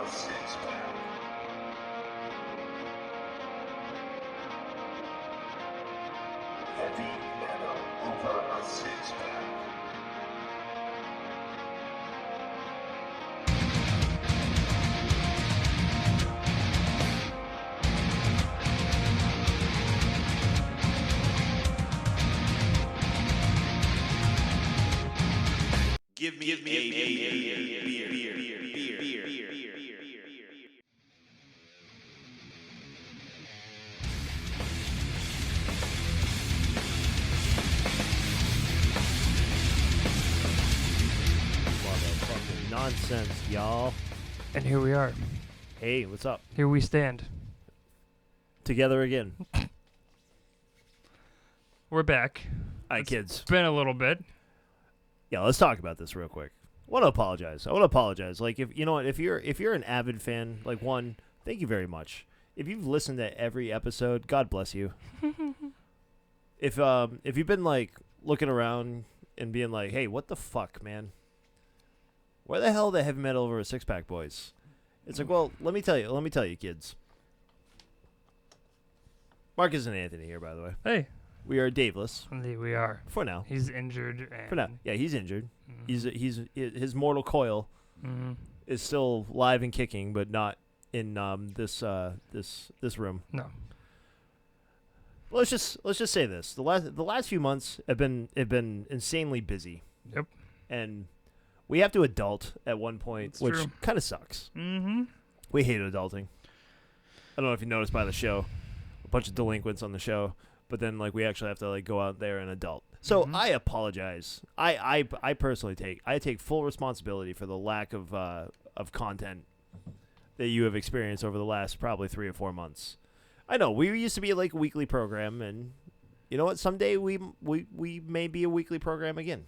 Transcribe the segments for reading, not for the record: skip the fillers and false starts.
a six-pack. Heavy metal over a six-pack. Give me a beer. Motherfucking nonsense, y'all. And here we are. Hey, what's up? Here we stand. Together again. We're back. Hi, It's kids. been a little bit. Yeah, let's talk about this real quick. I want to apologize. Like, if you know what, if you're an avid fan, like, one, thank you very much. If you've listened to every episode, God bless you. If you've been like looking around and being like, hey, what the fuck, man? Where the hell are the heavy metal over a six-pack boys? It's like, well, let me tell you, kids. Markus and Anthony here, by the way. Hey. We are Daveless. Indeed, we are. For now. He's injured. And For now. Yeah, he's injured. Mhm. He's his mortal coil Mhm. is still live and kicking, but not in this room. No. Let's just say this: the last few months have been insanely busy. Yep. And we have to adult at one point, It's which true. kind of sucks. Mm-hmm. We hate adulting. I don't know if you noticed by the show, a bunch of delinquents on the show, but then like we actually have to like go out there and adult. So Mhm. I apologize. I personally take full responsibility for the lack of content that you have experienced over the last probably 3 or 4 months. I know we used to be like a weekly program, and you know what? Someday we may be a weekly program again.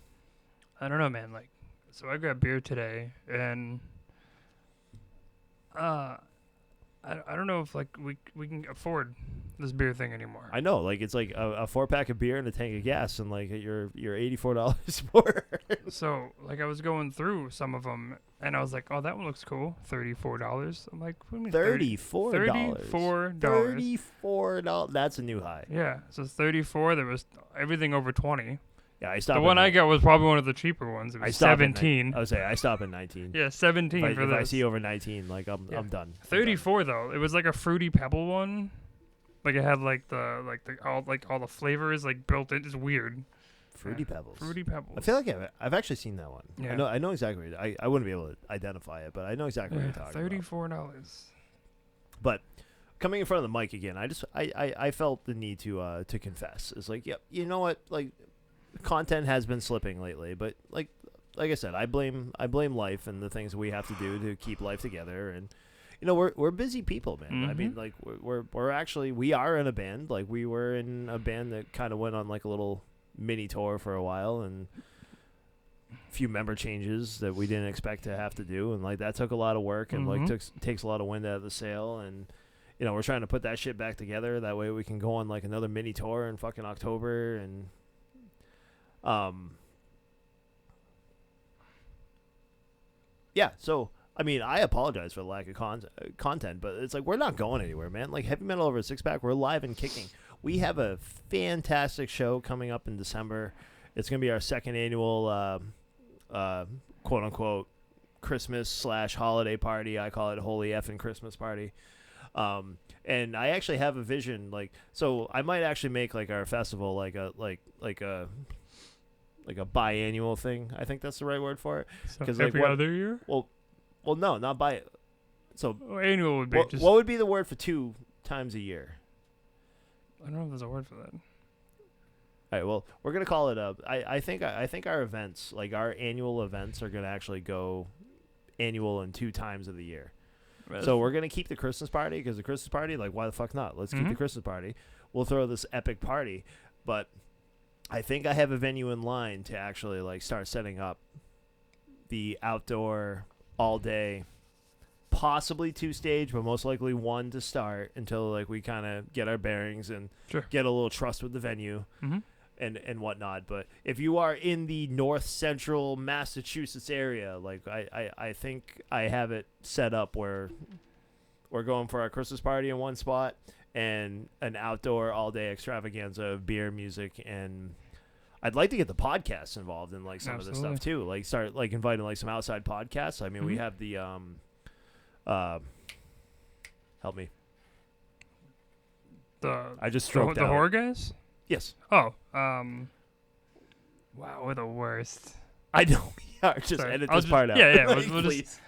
I don't know, man. Like, so I grabbed beer today, and I don't know if like we can afford this beer thing anymore. I know, like it's like a 4-pack of beer and a tank of gas, and like you're $84 more. So like I was going through some of them, and I was like, oh, that one looks cool. $34. I'm like, what do you mean $34. $34. $34. That's a new high. Yeah, so it's 34. There was everything over 20. Yeah, I stopped. The one I got was probably one of the cheaper ones. It was 17. I would say I stop at 19. Yeah, 17 If for I this. see over 19, like I'm Yeah. done. 34 though. It was like a fruity pebble one. Like it had like all the flavors like built in. It's weird. Fruity Yeah. Pebbles. Fruity pebbles. I feel like I've actually seen that one. Yeah. I know exactly. I wouldn't be able to identify it, but I know exactly what you're talking about. $34. But coming in front of the mic again, I felt the need to confess. It's like, yep, you know what? Like, content has been slipping lately, but like I said, I blame life and the things we have to do to keep life together. And you know, we're busy people, man. I mean, Mhm. like we're actually we are in a band. Like we were in a band that kind of went on like a little mini tour for a while, and a few member changes that we didn't expect to have to do, and like that took a lot of work and like takes a lot of wind out of the sail. And you know, we're trying to put that shit back together. That way we can go on like another mini tour in fucking October. And yeah, so I mean, I apologize for the lack of content, but it's like we're not going anywhere, man. Like Heavy Metal Over a Six-Pack, we're live and kicking. We have a fantastic show coming up in December. It's going to be our second annual quote-unquote Christmas/holiday party. I call it Holy Effing Christmas Party. And I actually have a vision, like, so I might actually make like our festival like a biannual thing. I think that's the right word for it. So 'Cause, like, every what- other year? Well, no, not bi. So Oh, annual would be what just. would be the word for 2 times a year? I don't know if there's a word for that. All right, well, we're gonna call it I think our events, like our annual events, are gonna actually go annual and 2 times of the year. So we're gonna keep the Christmas party, because the Christmas party, like, why the fuck not? Let's keep the Christmas party. We'll throw this epic party, but I think I have a venue in line to actually like start setting up the outdoor all day, possibly 2-stage, but most likely 1 to start until like we kind of get our bearings and Sure. get a little trust with the venue. and whatnot. But if you are in the north central Massachusetts area, like I think I have it set up where we're going for our Christmas party in one spot and an outdoor all day extravaganza of beer, music, and I'd like to get the podcasts involved in like some of this stuff too. Like start like inviting like some outside podcasts. I mean, we have the help me. I just stroked the out. horror guys. Yes. Oh, wow, we're the worst. I know we are. Just Sorry. edit I'll this just- part out. yeah, yeah, Like, we'll please.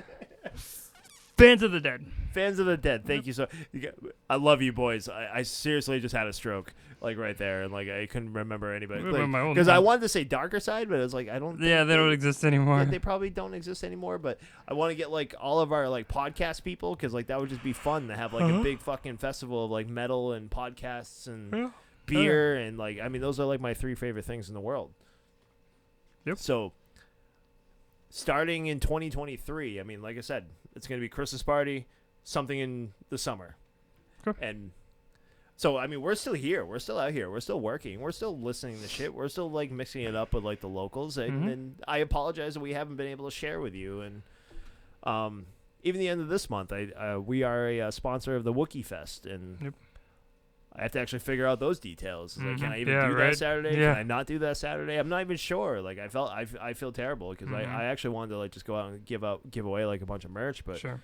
Fans of the Dead. Fans of the Dead. Thank you so. I love you boys. I seriously just had a stroke, like right there, and like I couldn't remember anybody because I wanted to say Darker Side, but it was like I don't. Yeah, they don't exist anymore. Yeah, they probably don't exist anymore. But I want to get like all of our like podcast people because like that would just be fun to have like a big fucking festival of like metal and podcasts and beer and like I mean those are like my 3 favorite things in the world. Yep. So starting in 2023, I mean, like I said, it's gonna be Christmas party, something in the summer, and so I mean we're still here, we're still out here, we're still working, we're still listening to shit, we're still like mixing it up with like the locals, and I apologize that we haven't been able to share with you, and even the end of this month, we are a sponsor of the Wookiee Fest, and I have to actually figure out those details. Like, can I even do that Saturday? Yeah. Can I not do that Saturday? I'm not even sure. Like, I feel terrible because I actually wanted to like just go out and give away like a bunch of merch, but Sure.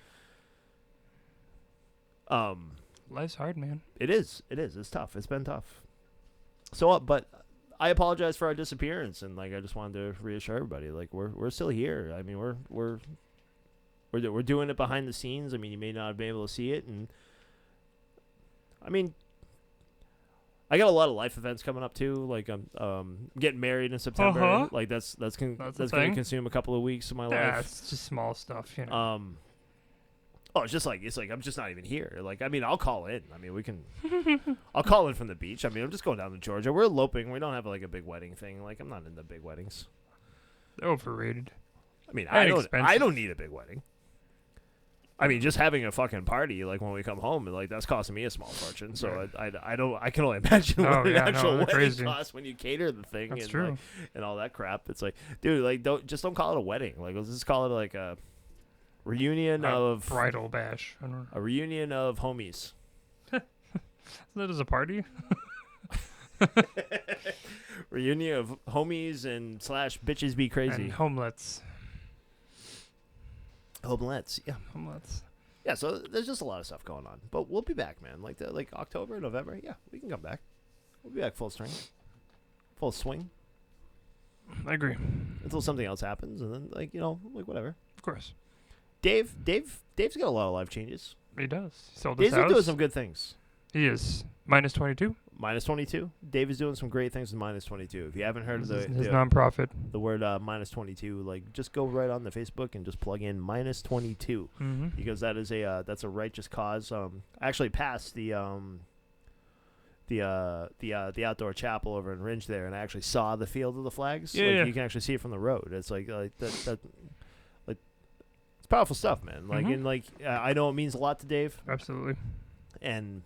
Life's hard, man. It is. It's tough. It's been tough. So, but I apologize for our disappearance, and like I just wanted to reassure everybody, like we're still here. I mean, we're doing it behind the scenes. I mean, you may not have been able to see it, and I mean. I got a lot of life events coming up too. Like I'm getting married in September. Like that's going to consume a couple of weeks of my Yeah, life. it's just small stuff, you know. It's like I'm just not even here. Like I mean, I'll call in. I mean, we can. I'll call in from the beach. I mean, I'm just going down to Georgia. We're eloping. We don't have like a big wedding thing. Like I'm not into big weddings. They're overrated. I mean, And I expensive. don't need a big wedding. I mean, just having a fucking party, like when we come home, like that's costing me a small fortune. So I can only imagine what an actual wedding crazy. costs when you cater the thing That's and true. like, and all that crap. It's like, dude, like don't call it a wedding. Like let's just call it like a reunion of bridal bash. I don't know. a reunion of homies. That is a party. Reunion of homies and / bitches be crazy. And homelets. Homelets, yeah. Homelets. Yeah, so there's just a lot of stuff going on. But we'll be back, man. Like October, November, yeah, we can come back. We'll be back full swing. I agree. Until something else happens, and then like whatever. Of course. Dave's got a lot of life changes. He does. He sold his Dave's house. doing some good things. He is. Minus 22. Minus 22. Dave is doing some great things with minus 22. If you haven't heard of His the nonprofit. the word minus 22, like just go right on the Facebook and just plug in minus 22 because that is that's a righteous cause. I actually passed the outdoor chapel over in Ringe there, and I actually saw the field of the flags. Yeah, like, yeah. You can actually see it from the road. It's like that like it's powerful stuff, man. Like and like I know it means a lot to Dave, Absolutely. and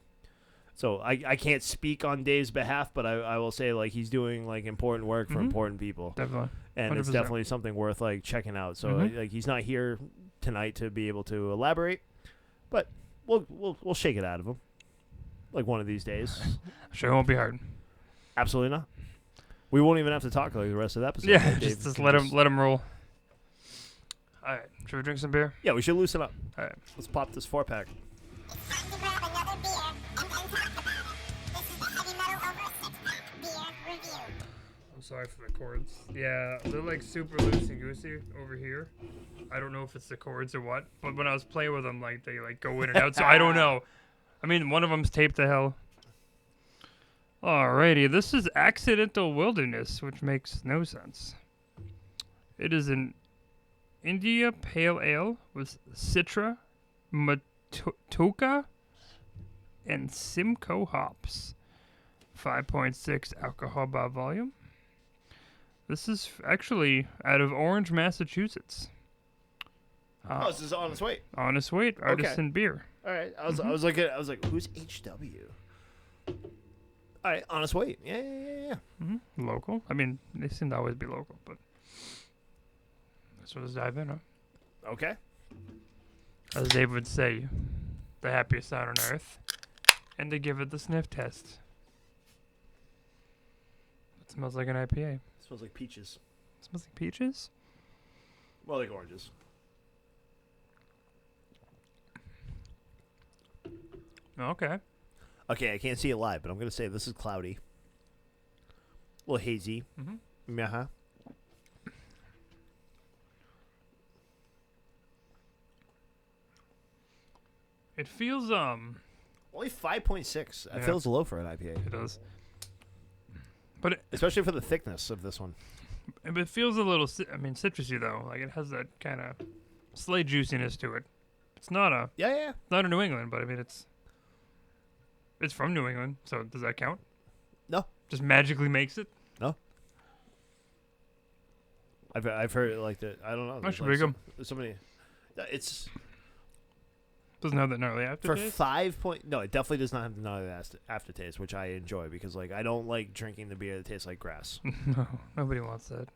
so I can't speak on Dave's behalf, but I will say like he's doing like important work for important people, Definitely. and it's 100%. definitely something worth like checking out. So like he's not here tonight to be able to elaborate, but we'll shake it out of him like one of these days. Sure, it won't be hard. Absolutely not. We won't even have to talk like the rest of the episode. Yeah, Like, Dave just can let him roll. All right, should we drink some beer? Yeah, we should loosen up. All right. Let's pop this 4-pack. It's time to grab another beer and then talk about it. This is the Heavy Metal Over 6-Pack Beer Review. I'm sorry for the cords. Yeah, they're like super loosey goosey over here. I don't know if it's the cords or what, but when I was playing with them, like they like go in and out, so I don't know. I mean, one of them's taped to hell. Alrighty, this is Accidental Wilderness, which makes no sense. It is an India Pale Ale with Citra, Matuka, and Simcoe hops. 5.6 alcohol by volume. This is actually out of Orange, Massachusetts. This is Honest Weight. Honest Weight, Artisan Beer. All right. I was like, who's HW? All right, Honest Weight. Yeah. yeah. Local. I mean, they seem to always be local, but so let's dive in, huh? Okay. As Dave would say, the happiest sound on earth, and to give it the sniff test. It smells like an IPA. It smells like peaches. It smells like peaches. Well, like oranges. Okay. Okay, I can't see it live, but I'm gonna say this is cloudy. A little hazy. Mm-hmm. Uh-huh. It feels Only 5.6. Yeah. It feels low for an IPA. It does. But Especially for the thickness of this one. it feels a little, citrusy though. Like it has that kind of slight juiciness to it. It's not a Yeah. not a New England, but I mean it's from New England. So does that count? No. Just magically makes it. No. I've heard it like that. I don't know. I should bring 'em. There's so many. It's Doesn't have that gnarly for aftertaste. 5 point. No, it definitely does not have the gnarly aftertaste, which I enjoy because like I don't like drinking the beer that tastes like grass. No, nobody wants that.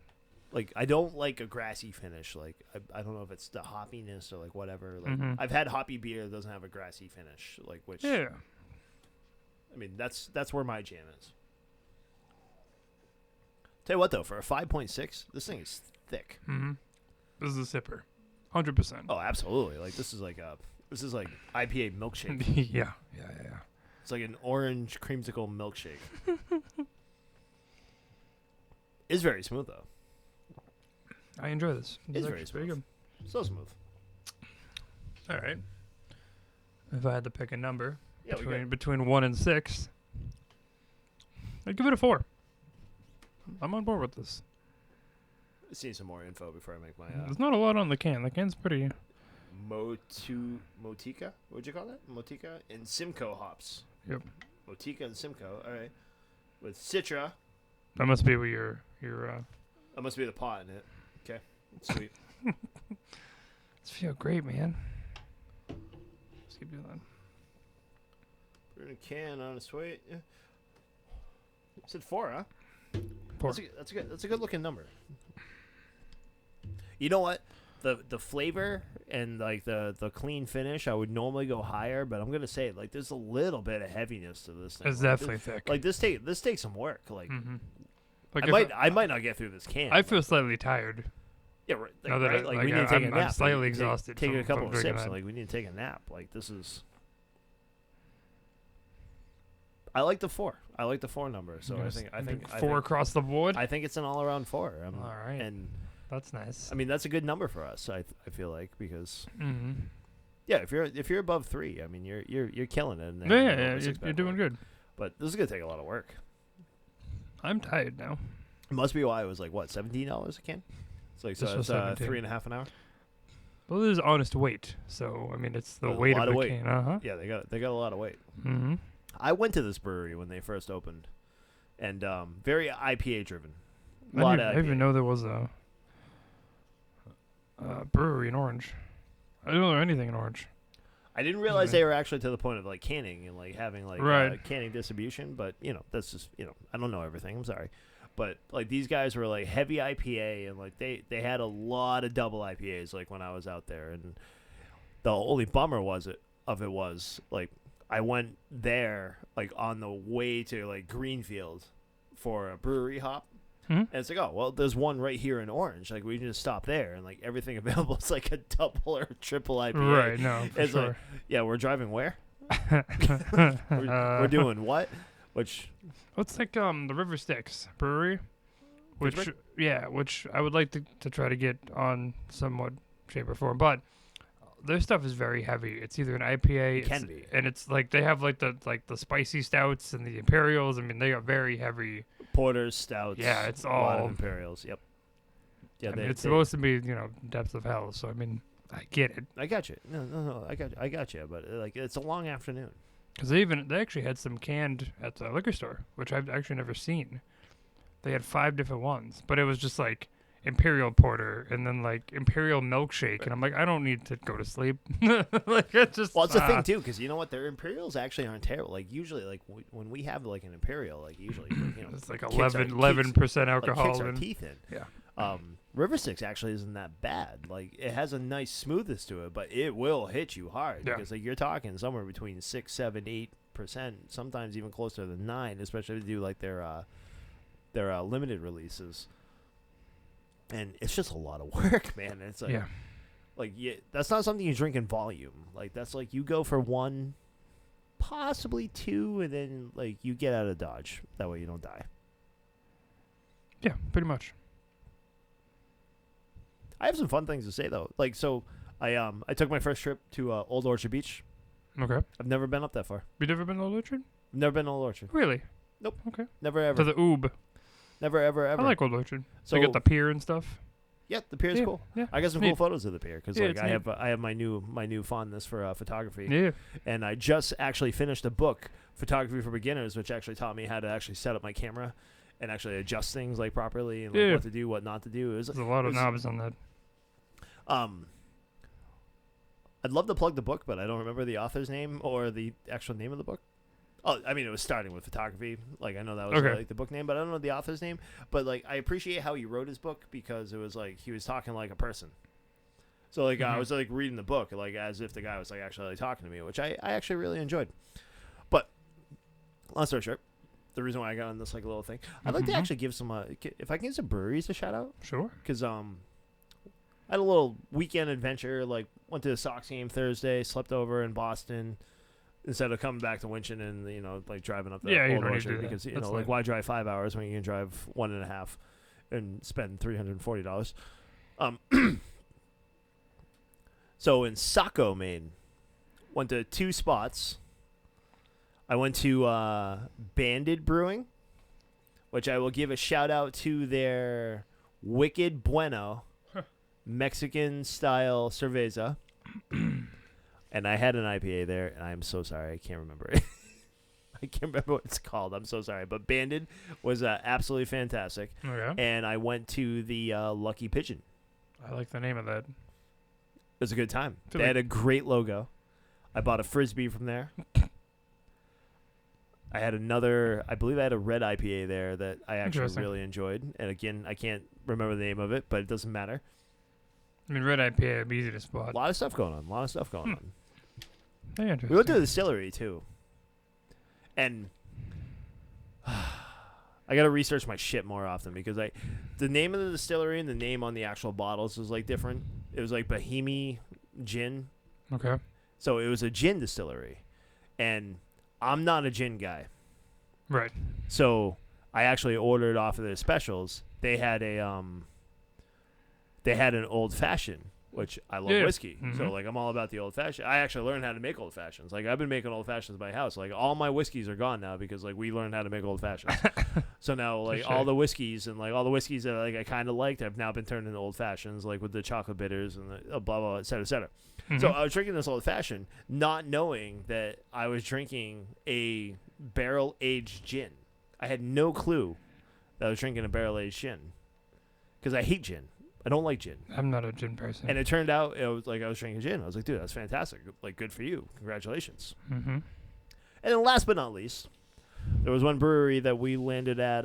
Like I don't like a grassy finish. Like I don't know if it's the hoppiness or like whatever. Like Mhm. I've had hoppy beer that doesn't have a grassy finish. Like which Yeah. I mean that's where my jam is. Tell you what though, for a 5.6, this thing is thick. Mm-hmm. This is a sipper. 100%. Oh, absolutely. Like this is like IPA milkshake. yeah. It's like an orange creamsicle milkshake. It's very smooth though. I enjoy this. It's actually very pretty So smooth. good. All right. If I had to pick a number Yeah, we got between 1 and 6, I'd give it a 4. I'm on board with this. see some more info before I make my There's not a lot on the can. The can's pretty. Motica. What'd you call that? Motica and Simcoe hops. Yep. Motica and Simcoe. All right. With Citra. That must be what your That must be the pot in it. Okay. Sweet. This feel great, man. Let's keep doing that. Put it in a can on its way. Yeah. Said 4, huh? 4. That's a good looking number. You know what? The flavor and like the clean finish, I would normally go higher, but I'm gonna say like there's a little bit of heaviness to this thing. It's Like, definitely this, thick. Like this takes some work. Like Mm-hmm. Like I might not get through this can. I feel slightly tired. yeah right. Like, now that right? I- Like, like, we need to take a I'm nap. slightly Like, exhausted Take a from couple of drinking sips. that. Like we need to take a nap. Like this is. I like the 4. I like the 4 number. So I think 4 across the board. I think it's an all around 4. All right. And That's nice. I mean that's a good number for us. I feel like because Mm-hmm. yeah, if you're above 3, I mean you're killing it. In Yeah, you're doing good. But this is gonna take a lot of work. I'm tired now. It must be why it was like what $17 a can. It's like This so was it's 17. 3.5 an hour. Well, this is honest weight, so I mean it's the There's a weight lot of of the weight. can. Uh huh. Yeah, they got a lot of weight. Mm-hmm. I went to this brewery when they first opened, and very IPA driven. A I lot didn't of even IPA. know there was a brewery in Orange. I didn't know there was anything in Orange. I didn't realize Yeah. they were actually to the point of like canning and like having like Right. canning distribution. But that's just I don't know everything. I'm sorry, but like these guys were like heavy IPA and like they had a lot of double IPAs like when I was out there. And the only bummer was like I went there like on the way to like Greenfield for a brewery hop. Hmm? And it's like, oh, well, there's one right here in Orange. Like, we can just stop there. And, like, everything available is, like, a double or triple IPA. Right, no, for It's sure. like, yeah, we're driving where? We're doing what? Which, What's like the River Styx Brewery, which Pittsburgh? which I would like to try to get on somewhat shape or form, but their stuff is very heavy. It's either an IPA, It can be. and it's like they have like the spicy stouts and the imperials. I mean, they are very heavy. porters, stouts. Yeah, it's a lot of all- imperials. Yep. Yeah, I mean, it's supposed to be depths of hell. So I mean, I get it. I got you. No, I got you. But like, it's a long afternoon. Because they actually had some canned at the liquor store, which I've actually never seen. They had 5 different ones, but it was just like Imperial Porter and then like Imperial Milkshake, and I'm like, I don't need to go to sleep. Like it's just. Well, it's the thing too, because you know what, their Imperials actually aren't terrible. Like usually, like when we have like an Imperial, like usually, you know, It's like kicks our 11% teeth- alcohol. like, kicks our and, teeth in. yeah. River Six actually isn't that bad. Like it has a nice smoothness to it, but it will hit you hard Yeah. because like you're talking somewhere between 6, 7, 8%, sometimes even closer to 9, especially if you do like their limited releases. And it's just a lot of work, man. It's like, Yeah. like that's not something you drink in volume. Like that's like you go for 1, possibly 2, and then like you get out of Dodge. That way you don't die. Yeah, pretty much. I have some fun things to say though. Like so, I took my first trip to Old Orchard Beach. Okay. I've never been up that far. You never been to Old Orchard? Never been to Old Orchard. Really? Nope. Okay. Never ever. To the Oob. Never ever ever. I like Old Orchard. So They got the pier and stuff. yeah, the pier is Yeah, cool. yeah, I got it's some cool neat. photos of the pier because Yeah, like it's I have my new fondness for photography. Yeah. And I just actually finished a book, Photography for Beginners, which actually taught me how to actually set up my camera and actually adjust things like properly and like Yeah. what to do, what not to do. There's a lot of knobs on that. I'd love to plug the book, but I don't remember the author's name or the actual name of the book. Oh, I mean, it was starting with photography. Like, I know that was Okay. like the book name, but I don't know the author's name. But like, I appreciate how he wrote his book because it was like he was talking like a person. So like, I Mhm. was like reading the book like as if the guy was like actually like, talking to me, which I actually really enjoyed. But long story short, the reason why I got on this like little thing, I'd like to Mhm. actually give some if I can give some breweries a shout out. Sure. Because I had a little weekend adventure. Like went to the Sox game Thursday, slept over in Boston instead of coming back to Winchton and you know like driving up the Yeah, you Old don't need to Orchard do that. because you That's know like fine. why drive 5 hours when you can drive 1.5 and spend $340. So in Saco, Maine, went to 2 spots. I went to Banded Brewing, which I will give a shout out to their Wicked Bueno Mexican style cerveza. And I had an IPA there, and I'm so sorry. I can't remember it. I can't remember what it's called. I'm so sorry. But Banded was absolutely fantastic. Okay. And I went to the Lucky Pigeon. I like the name of that. It was a good time. Feel They like- had a great logo. I bought a Frisbee from there. I had I believe I had a red IPA there that I actually Interesting. really enjoyed. And again, I can't remember the name of it, but it doesn't matter. I mean, red IPA would be easy to A spot. lot of stuff going on. A lot of stuff going on. Very interesting. We went to the distillery too, and I got to research my shit more often because the name of the distillery and the name on the actual bottles was like different. It was like Bohemian Gin, Okay. so it was a gin distillery, and I'm not a gin guy, Right. so I actually ordered off of their specials. They had an old fashioned. Which I love Yeah. whiskey, so Mhm. like I'm all about the old fashioned. I actually learned how to make old fashions. Like I've been making old fashions in my house. Like all my whiskeys are gone now because like we learned how to make old fashions. So now like all Touche. the whiskeys and like all the whiskeys that like I kind of liked have now been turned into old fashions, like with the chocolate bitters and the blah blah, et cetera, et cetera. So Mhm. I was drinking this old fashioned, not knowing that I was drinking a barrel aged gin. I had no clue that I was drinking a barrel aged gin because I hate gin. I don't like gin. I'm not a gin person. And it turned out it was like I was drinking gin. I was like, dude, that's fantastic. Like, good for you. Congratulations. Mm-hmm. And then last but not least, there was one brewery that we landed at.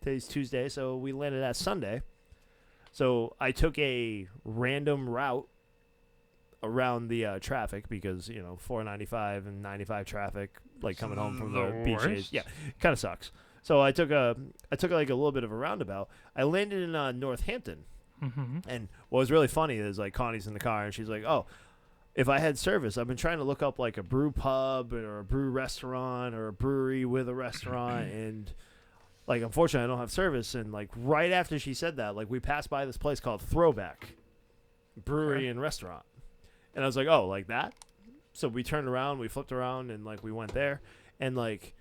Today's Tuesday, so we landed at Sunday. So I took a random route around the traffic because 495 and 95 traffic, like coming home from the beach days. worst. Yeah, kind of sucks. So I took like a little bit of a roundabout. I landed in Northampton. Mm-hmm. And what was really funny is like Connie's in the car and she's like, "Oh, if I had service, I've been trying to look up like a brew pub or a brew restaurant or a brewery with a restaurant and like unfortunately I don't have service." And like right after she said that, like we passed by this place called Throwback Brewery Okay. and Restaurant. And I was like, "Oh, like that?" So we turned around, we flipped around and like we went there and like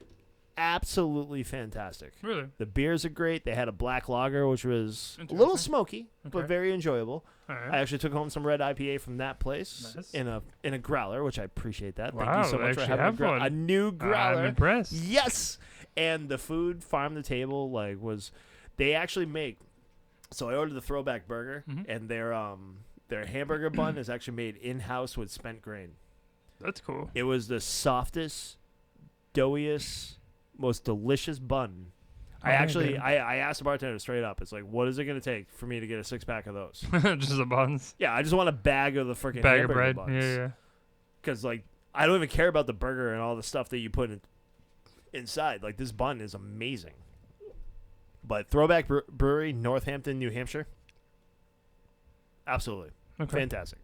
absolutely fantastic. Really? The beers are great. They had a black lager, which was a little Interesting. smoky, but Okay. very enjoyable. All right. I actually took home some red IPA from that place Nice. in a growler, which I appreciate that. Thank Wow, you so they much for actually having have one. a new growler. I'm impressed. Yes, and the food farm to table like was. They actually make So I ordered the Throwback Burger, Mhm. and their hamburger bun is actually made in-house with spent grain. That's cool. It was the softest, doughiest, most delicious bun. I asked the bartender straight up. It's like, what is it going to take for me to get a 6-pack of those? Just the buns. Yeah, I just want a bag of the freaking Bag of hamburger bread. buns. Yeah, yeah. Because, like, I don't even care about the burger and all the stuff that you put inside. Like, this bun is amazing. But Throwback Brewery, Northampton, New Hampshire. Absolutely. Okay. Fantastic.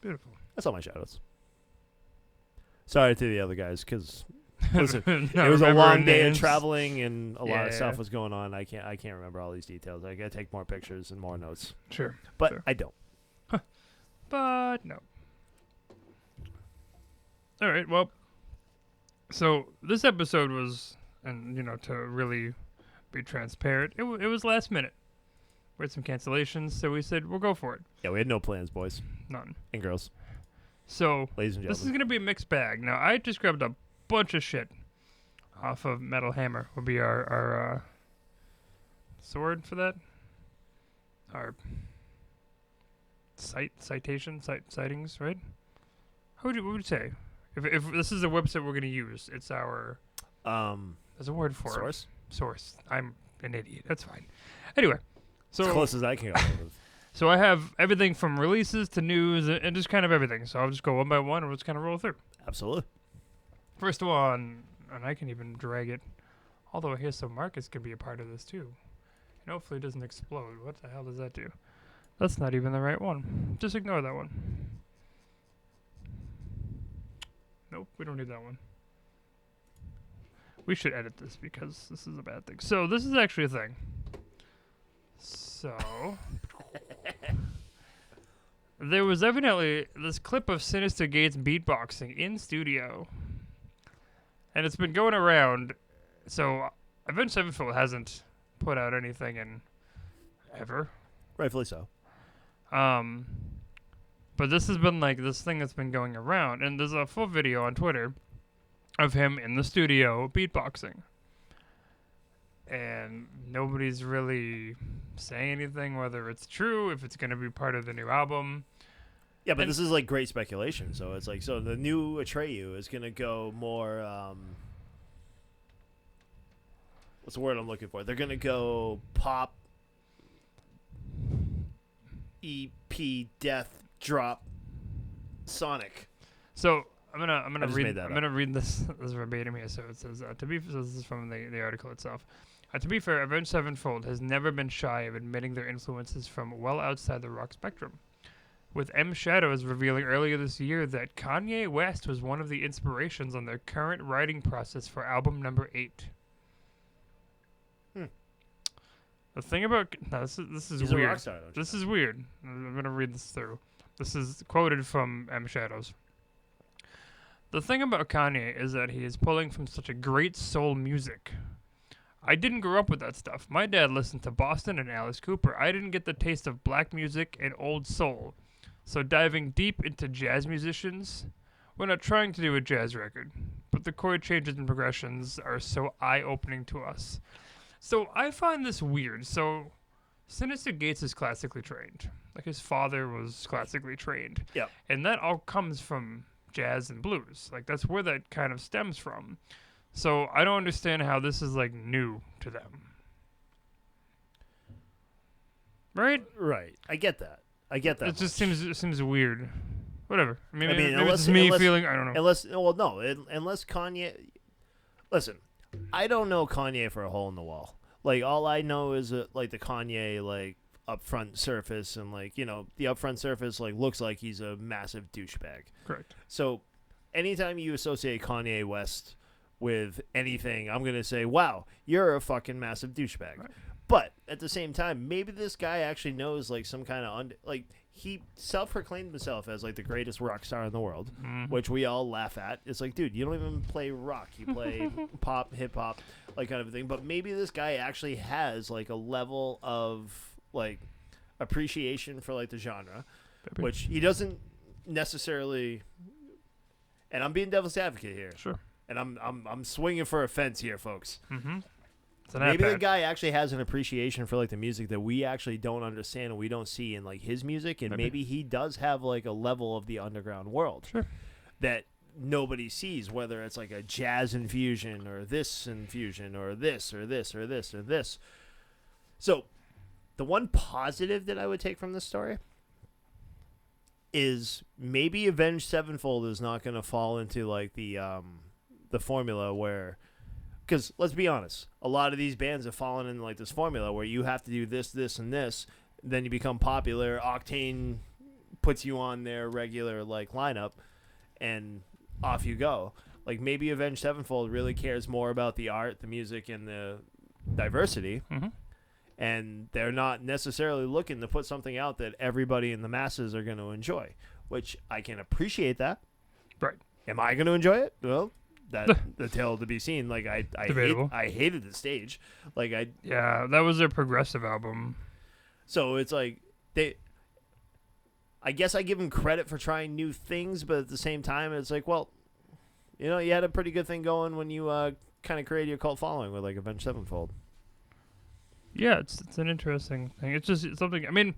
Beautiful. That's all my shout-outs. Sorry to the other guys, because listen, Not it was a remembering long day of names. traveling and a lot of Yeah. stuff was going on. I can't remember all these details. I gotta take more pictures and more notes, Sure. but Sure. I don't. But no. All right. Well, so this episode was, and to really be transparent, it was last minute. We had some cancellations, so we said we'll go for it. Yeah, we had no plans, boys None. and girls, So ladies and this is gentlemen. gonna be a mixed bag. Now I just grabbed a bunch of shit off of Metal Hammer. Would be our what's the word for that? Our sightings, right? What would you say? If this is a website we're gonna use, it's our there's a word for Source, it. Source. I'm an idiot. That's fine. Anyway, as so close as I can go. With. so I have everything from releases to news and just kind of everything. So I'll just go one by one and we'll just kind of roll through. Absolutely. First one, and I can even drag it all the way here so Markus can be a part of this too. And hopefully it doesn't explode. What the hell does that do? That's not even the right one. Just ignore that one. Nope, we don't need that one. We should edit this because this is a bad thing. So this is actually a thing. So there was evidently this clip of Sinister Gates beatboxing in studio. And it's been going around. So Avenged Sevenfold hasn't put out anything in ever. Rightfully so. But this has been like this thing that's been going around, and there's a full video on Twitter of him in the studio beatboxing. And nobody's really saying anything, whether it's true, if it's going to be part of the new album. Yeah, but And- this is like great speculation. So it's like, so the new Atreyu is gonna go more. What's the word I'm looking for? They're gonna go pop. EP Death Drop Sonic. So I'm I gonna just read made that I'm up. gonna read this verbatim here. So it says so this is from the article itself. To be fair, Avenged Sevenfold has never been shy of admitting their influences from well outside the rock spectrum. With M Shadows revealing earlier this year that Kanye West was one of the inspirations on their current writing process for album number 8. The thing about this is He's weird. a rock star, don't you This is weird. I'm going to read this through. This is quoted from M Shadows. The thing about Kanye is that he is pulling from such a great soul music. I didn't grow up with that stuff. My dad listened to Boston and Alice Cooper. I didn't get the taste of black music and old soul. So diving deep into jazz musicians, we're not trying to do a jazz record, but the chord changes and progressions are so eye-opening to us. So I find this weird. So Sinister Gates is classically trained. Like his father was classically trained. Yep. And that all comes from jazz and blues. Like that's where that kind of stems from. So I don't understand how this is like new to them. Right? Right. I get that. I get that. It just much. seems weird. Whatever. I mean, maybe unless- it's me unless- feeling. I don't know. Unless Kanye. Listen, I don't know Kanye for a hole in the wall. Like all I know is like the Kanye like upfront surface, and like the upfront surface like looks like he's a massive douchebag. Correct. So, anytime you associate Kanye West with anything, I'm gonna say, "Wow, you're a fucking massive douchebag." Right. But at the same time, maybe this guy actually knows like some kind of he self-proclaimed himself as like the greatest rock star in the world, which we all laugh at. It's like, dude, you don't even play rock; you play pop, hip hop, like kind of thing. But maybe this guy actually has like a level of like appreciation for like the genre, which he doesn't necessarily. And I'm being devil's advocate here. Sure. And I'm swinging for a fence here, folks. Mm-hmm. It's an Maybe the iPad. guy actually has an appreciation for like the music that we actually don't understand and we don't see in like his music, and maybe he does have like a level of the underground world Sure. that nobody sees, whether it's like a jazz infusion or this infusion or this or this or this or this. So the one positive that I would take from this story is maybe Avenged Sevenfold is not going to fall into like the formula where, because let's be honest, a lot of these bands have fallen in like this formula where you have to do this, this, and this, then you become popular. Octane puts you on their regular like lineup, and off you go. Like maybe Avenged Sevenfold really cares more about the art, the music, and the diversity. Mm-hmm. And they're not necessarily looking to put something out that everybody in the masses are going to enjoy, which I can appreciate that. Right. Am I going to enjoy it? Well, that the tale to be seen. Like I hated the stage. Like Yeah, that was their progressive album. So it's like I guess I give them credit for trying new things, but at the same time, it's like, well, you know, you had a pretty good thing going when you kind of created your cult following with like Avenged Sevenfold. Yeah, it's an interesting thing. It's something. I mean,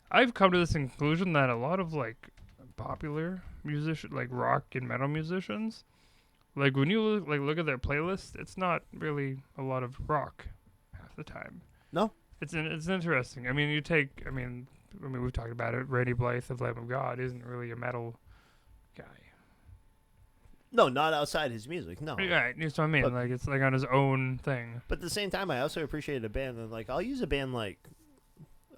I've come to this conclusion that a lot of like popular musicians, like rock and metal musicians, like when you look at their playlist, it's not really a lot of rock half the time. No, it's interesting. I mean, we've talked about it. Randy Blythe of Lamb of God isn't really a metal guy. No, not outside his music. No. Right, that's what I mean. But, like it's like on his own thing. But at the same time, I also appreciate a band that like I'll use a band like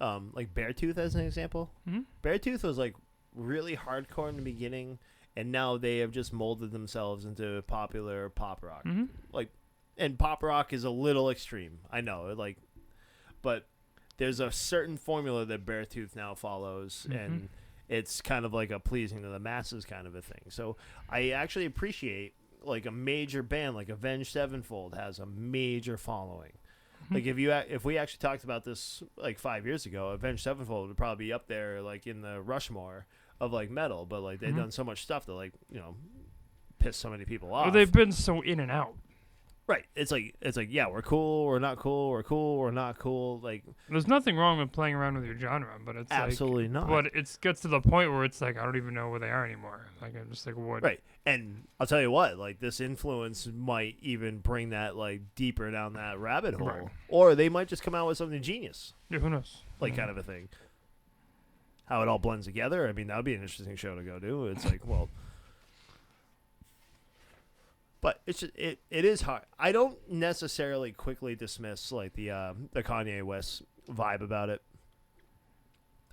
Beartooth as an example. Mm-hmm. Beartooth was like really hardcore in the beginning, and now they have just molded themselves into popular pop rock. Mm-hmm. Like, and pop rock is a little extreme. I know, like, but there's a certain formula that Beartooth now follows, Mm-hmm. and it's kind of like a pleasing to the masses kind of a thing. So I actually appreciate like a major band like Avenged Sevenfold has a major following. Mm-hmm. Like if we actually talked about this like 5 years ago, Avenged Sevenfold would probably be up there like in the Rushmore of like metal, but like they've Mm-hmm. done so much stuff that like, you know, piss so many people off. Well, they've been so in and out. Right. It's like yeah, we're cool, we're not cool, we're cool, we're not cool. Like There's nothing wrong with playing around with your genre, but it's absolutely not. But it gets to the point where it's like I don't even know where they are anymore. Like I'm just like what? Right. And I'll tell you what, like this influence might even bring that like deeper down that rabbit hole. Right. Or they might just come out with something genius. Yeah, who knows? Like kind of a thing. How it all blends together. I mean, that would be an interesting show to go to. It's like, well, but it's just, it is hard. I don't necessarily quickly dismiss like the Kanye West vibe about it.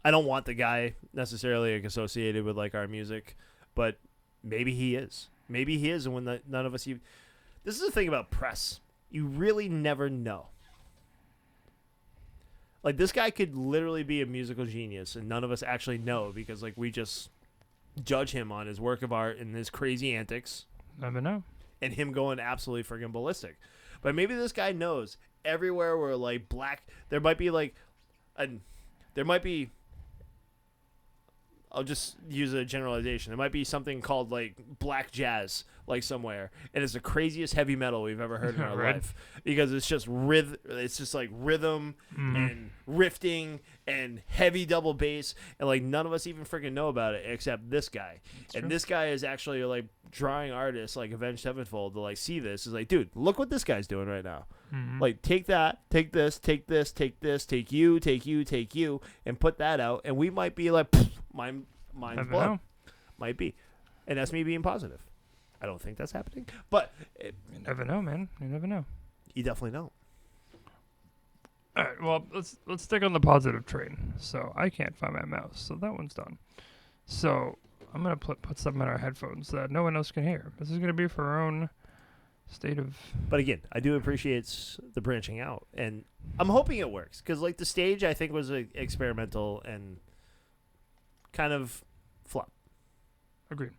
I don't want the guy necessarily like, associated with like our music, but maybe he is. Maybe he is, and when none of us even. This is the thing about press. You really never know. Like this guy could literally be a musical genius, and none of us actually know because like we just judge him on his work of art and his crazy antics. Never know. And him going absolutely friggin' ballistic. But maybe this guy knows everywhere where like black, there might be like, I'll just use a generalization. There might be something called like black jazz, like somewhere, and it's the craziest heavy metal we've ever heard in our Right. life because it's just It's just like rhythm and rifting and heavy double bass, and like none of us even freaking know about it except this guy. And this guy is actually like drawing artists like Avenged Sevenfold to like see this. Is like, dude, look what this guy's doing right now. Like take that, take this, take this, take this, take you, and put that out, and we might be like, mind's Never blown. know. Might be, and that's me being positive. I don't think that's happening, but You never know, man. You never know. you definitely don't. All right. Well, let's stick on the positive train. So I can't find my mouse, so that one's done. So I'm gonna put something in our headphones that no one else can hear. This is gonna be for our own state of. But again, I do appreciate the branching out, and I'm hoping it works because like the stage I think was experimental and kind of flop. Agreed.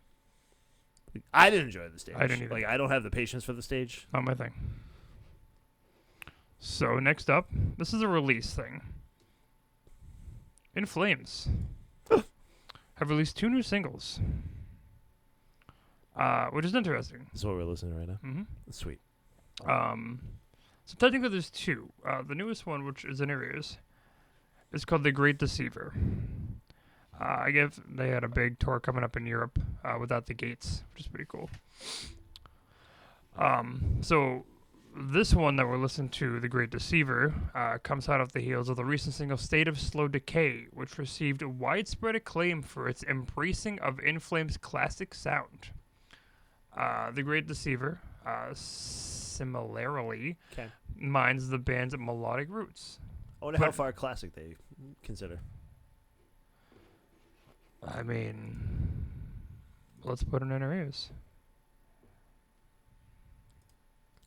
I didn't enjoy the stage. I didn't either. Like I don't have the patience for the stage. Not my thing. So next up, this is a release thing. In Flames have released 2 new singles, which is interesting. That's what we're listening to right now. Mm-hmm. That's sweet. So technically there's two. The newest one, which is in arrears, is called The Great Deceiver. I guess they had a big tour coming up in Europe without the gates, which is pretty cool. So this one that we're listening to, The Great Deceiver, comes out of the heels of the recent single State of Slow Decay, which received widespread acclaim for its embracing of In Flames' classic sound. The Great Deceiver, similarly, Okay. mines the band's melodic roots. I wonder how far classic they consider. I mean, let's put it in our ears.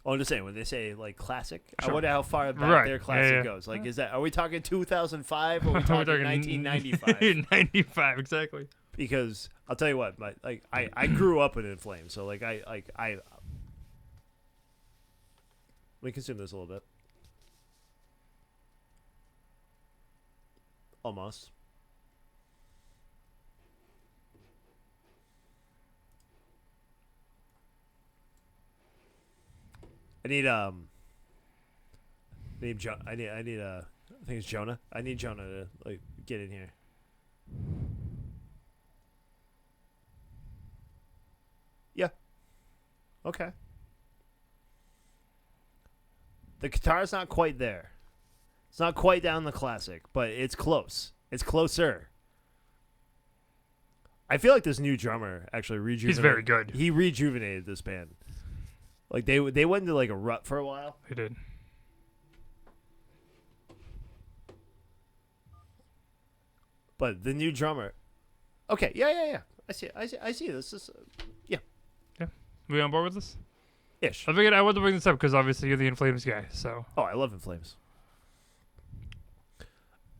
Oh, I'm just saying, when they say, like, classic, I Sure. wonder how far back Right. their classic Yeah. goes. Like, is that, are we talking 2005 or are we We're talking 1995? 95, exactly. Because I'll tell you what, I grew up in Flames, so, like, I let me consume this a little bit. Almost. I need I think it's Jonah. I need Jonah to like get in here. Yeah. Okay. The guitar's not quite there. It's not quite down the classic, but it's close. It's closer. I feel like this new drummer actually rejuvenated. He's very good. He rejuvenated this band. Like they went into like a rut for a while. He did. But the new drummer. Okay, yeah. I see. This is We on board with this? ish. I figured I wanted to bring this up because obviously you're the In Flames guy. So Oh, I love In Flames.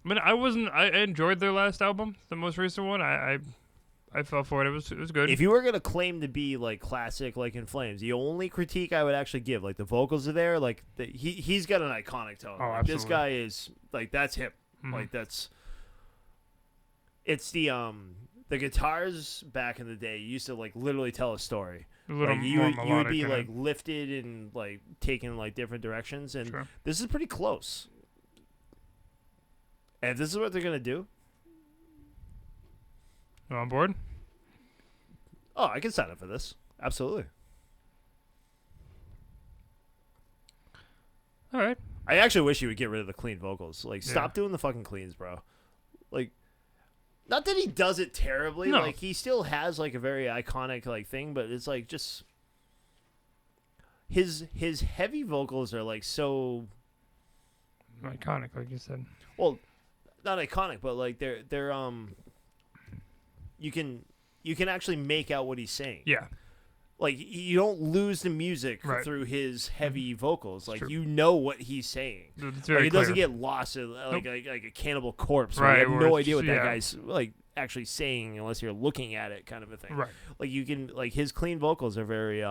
I mean, I enjoyed their last album, the most recent one. I fell for it. It was good. If you were gonna claim to be like classic, like In Flames, the only critique I would actually give, like the vocals are there, like he's got an iconic tone. Oh, Like, this absolutely. guy is like that's him. Mhm. Like it's the guitars back in the day used to like literally tell a story. A little Like more you would melodic be and- like lifted and like taken like different directions, and Sure. this is pretty close. And if this is what they're gonna do, You on board? oh, I can sign up for this. Absolutely. All right. I actually wish you would get rid of the clean vocals. Like, Yeah. stop doing the fucking cleans, bro. Like, not that he does it terribly. No. Like, he still has like a very iconic like thing, but it's like just his heavy vocals are like so Iconic, like you said. well, not iconic, but like they're you can actually make out what he's saying. Yeah. Like you don't lose the music Right. through his heavy vocals. Like true. you know what he's saying. It's Like, very it doesn't clear. get lost in Nope. like a Cannibal Corpse. Where Right, you have where no it's idea what just- that yeah. guy's like actually saying unless you're looking at it, kind of a thing. Right. Like you can like his clean vocals are very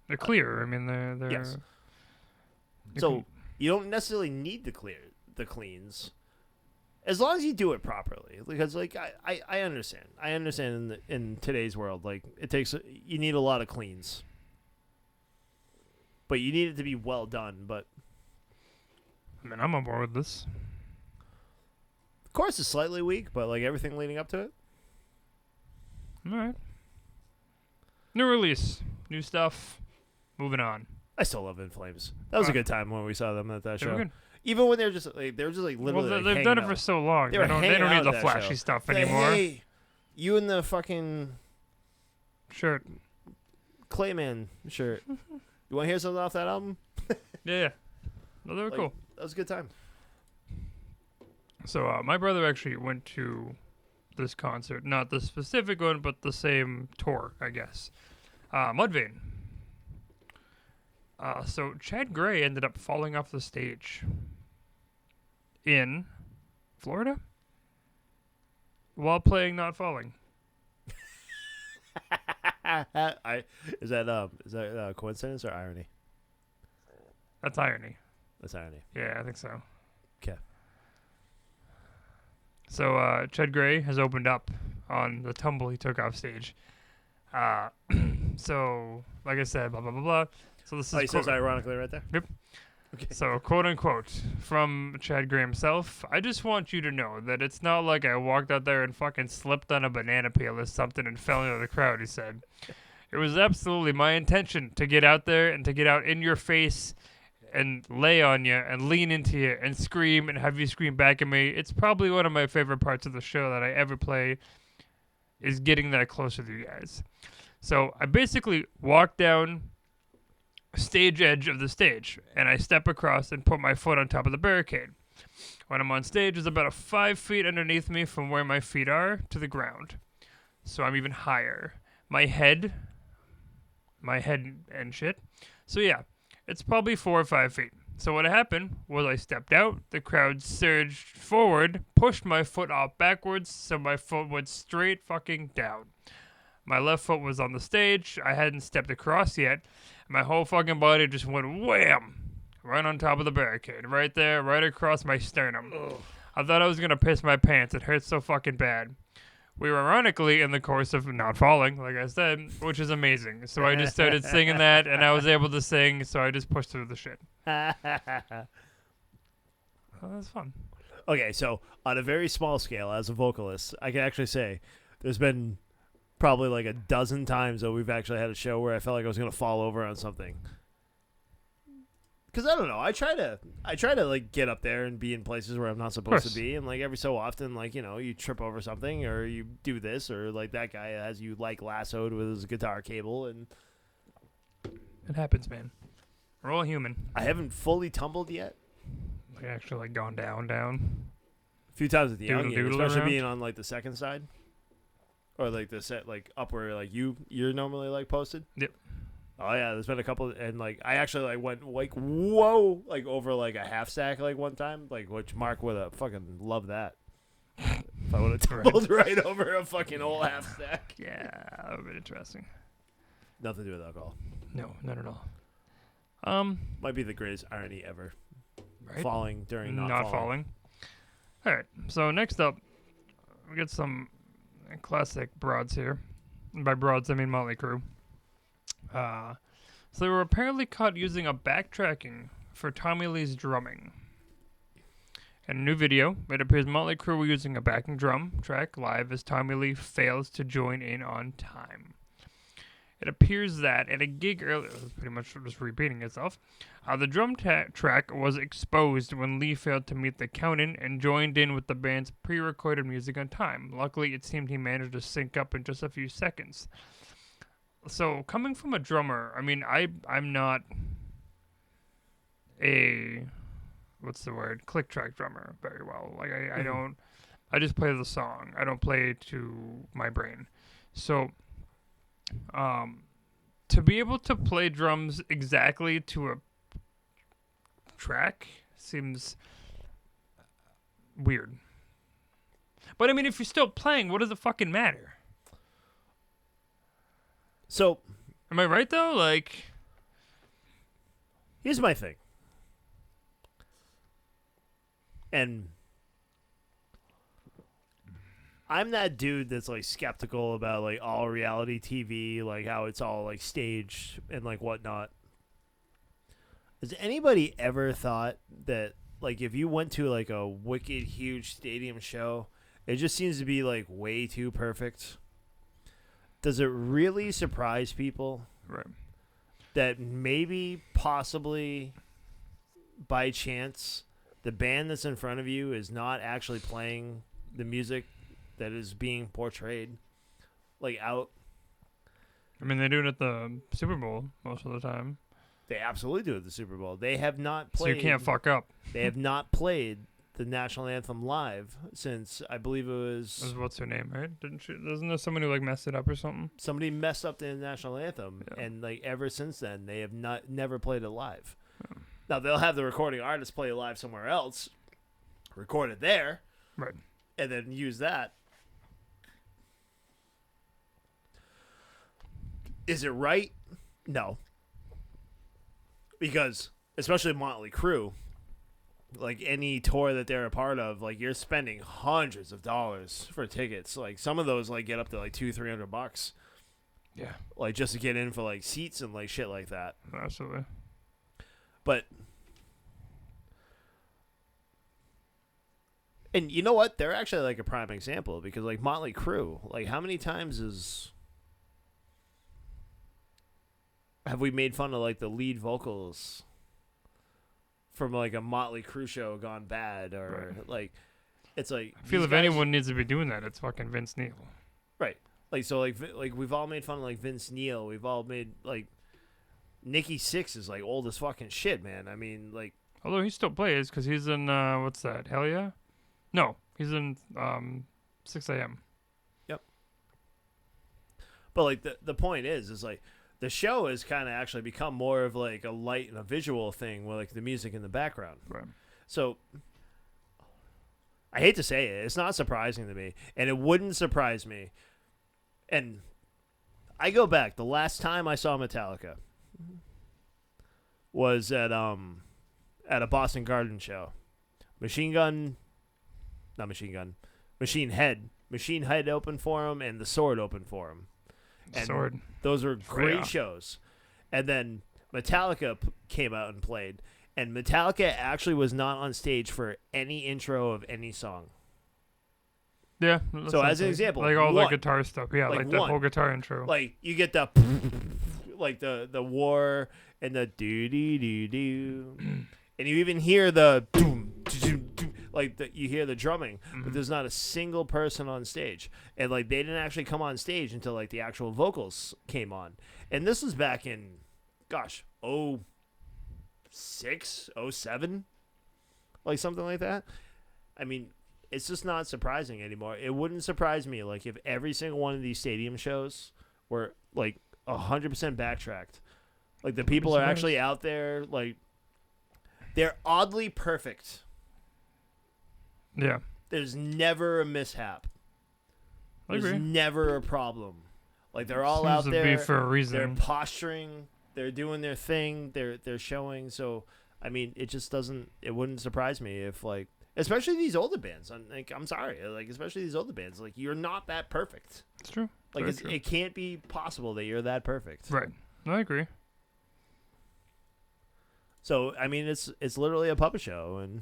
They're clear. I mean, they're. Yes. you So can- you don't necessarily need the cleans, as long as you do it properly. Because like I understand. I understand in today's world, like you need a lot of cleans, but you need it to be well done. But I mean, I'm on board with this. the chorus is slightly weak, but like everything leading up to it. All right. New release, new stuff. Moving on. I still love In Flames. That was a good time when we saw them at that They were show. good. Even when they're just like Well, literally. like, they've done it hanging for out. so long. They They were don't, hanging need out the at that flashy show. stuff Hey, anymore. Hey, you and the fucking Shirt. Clayman shirt. You want to hear something off that album? Yeah. No, they were Like, cool. That was a good time. So my brother actually went to this concert, not the specific one, but the same tour, I guess. Mudvayne. So Chad Gray ended up falling off the stage in Florida while playing Not Falling. Is that coincidence or irony? That's irony. That's irony. Yeah, I think so. 'Kay. So Chad Gray has opened up on the tumble he took off stage. So, like I said, blah, blah, blah, blah. So this Oh, he is says ironically right there. Yep. Okay. So, quote unquote, from Chad Gray himself, I just want you to know that it's not like I walked out there and fucking slipped on a banana peel or something and fell into the crowd, he said. It was absolutely my intention to get out there and to get out in your face and lay on you and lean into you and scream and have you scream back at me. It's probably one of my favorite parts of the show that I ever play is getting that closer to you guys. So I basically walk down stage edge of the stage and I step across and put my foot on top of the barricade. When I'm on stage, it's about 5 feet underneath me from where my feet are to the ground. So I'm even higher. My head and shit. So yeah, it's probably 4 or 5 feet. So what happened was I stepped out, the crowd surged forward, pushed my foot off backwards, so my foot went straight fucking down. My left foot was on the stage, I hadn't stepped across yet, my whole fucking body just went wham! Right on top of the barricade, right there, right across my sternum. Ugh. I thought I was gonna piss my pants, it hurt so fucking bad. We were ironically in the course of not falling, like I said, which is amazing. So I just started singing that, and I was able to sing, so I just pushed through the shit. Well, that's fun. Okay, so on a very small scale, as a vocalist, I can actually say there's been probably like a dozen times that we've actually had a show where I felt like I was going to fall over on something. Because I don't know, I try to like get up there and be in places where I'm not supposed to be, and like every so often, like, you know, you trip over something or you do this, or like that guy has you like lassoed with his guitar cable, and it happens, man. We're all human. I haven't fully tumbled yet. Like actually like gone down. A few times at the young game, especially around. being on like the second side, or like the set like up where like you're normally like posted. Yep. Oh yeah, there's been a couple, and like I actually like went like whoa, like over like a half stack like one time, like, which Mark would have fucking loved that. If I would have tumbled right over a fucking whole half stack. Yeah, that would have been interesting. Nothing to do with alcohol. No, not at all. Might be the greatest irony ever. Right? Falling during not falling. falling. All right. So next up, we get some classic broads here. And by broads, I mean Motley Crue. So they were apparently caught using a backtracking for Tommy Lee's drumming. In a new video, it appears Motley Crue were using a backing drum track live as Tommy Lee fails to join in on time. It appears that at a gig earlier, pretty much just repeating itself, the drum track was exposed when Lee failed to meet the count-in and joined in with the band's pre-recorded music on time. Luckily, it seemed he managed to sync up in just a few seconds. So, coming from a drummer, I mean, I'm not a, click track drummer very well. Like, I don't, I just play the song. I don't play to my brain. So, to be able to play drums exactly to a track seems weird. But I mean, if you're still playing, what does it fucking matter? So, am I right though? Like, here's my thing. And I'm that dude that's like skeptical about like all reality TV, like how it's all like staged and like whatnot. Has anybody ever thought that like if you went to like a wicked huge stadium show, it just seems to be like way too perfect? Does it really surprise people that maybe, possibly, by chance, the band that's in front of you is not actually playing the music that is being portrayed, like, out? I mean, they do it at the Super Bowl most of the time. They absolutely do it at the Super Bowl. They have not played. So you can't fuck up. They have not played the national anthem live since, I believe it was What's her name, right? Doesn't there someone who like messed it up or something? somebody messed up the national anthem, and like ever since then they have never played it live. Oh. Now they'll have the recording artist play it live somewhere else, record it there, Right. and then use that. Is it right? No. Because, especially Motley Crue, like any tour that they're a part of, like you're spending hundreds of dollars for tickets. Like some of those like get up to like $200-$300. Yeah, like just to get in for like seats and like shit like that. absolutely. But and you know what? They're actually like a prime example because like Motley Crue, like how many times have we made fun of like the lead vocals from like a Motley Crue show gone bad or like it's like I feel these if guys- anyone needs to be doing that, it's fucking Vince Neil. right like so like we've all made fun of like Vince Neil, we've all made like Nikki Sixx is like old as fucking shit, man. I mean like Although he still plays because he's in what's that? Hell yeah. No, he's in 6 a.m. but like the point is like the show has kind of actually become more of like a light and a visual thing with like the music in the background. Right. So I hate to say it, it's not surprising to me, and it wouldn't surprise me. And I go back, the last time I saw Metallica was at a Boston Garden show. Machine Head opened for him, and the Sword opened for him. And Sword. those were great Yeah. shows. And then Metallica came out and played. And Metallica actually was not on stage for any intro of any song. Yeah. So as an example, like all the one. guitar stuff. Yeah, Like like the one. whole guitar intro. Like you get the like the war and the do do do do, and you even hear the doom, doom, doom, like you hear the drumming, but there's not a single person on stage, and like they didn't actually come on stage until like the actual vocals came on, and this was back in, gosh, 06, 07, like something like that. I mean, it's just not surprising anymore. It wouldn't surprise me like if every single one of these stadium shows were like 100% backtracked. Like the people are actually out there, like they're oddly perfect. Yeah. There's never a mishap. I There's agree. never a problem. Like they're all Seems out to there. be for a They're reason. posturing. They're doing their thing. They're showing. So I mean, it just doesn't. It wouldn't surprise me if like, especially these older bands. I'm sorry. Like especially these older bands. Like you're not that perfect. It's true. Like Very true. it can't be possible that you're that perfect. Right. No, I agree. So I mean, it's literally a puppet show, and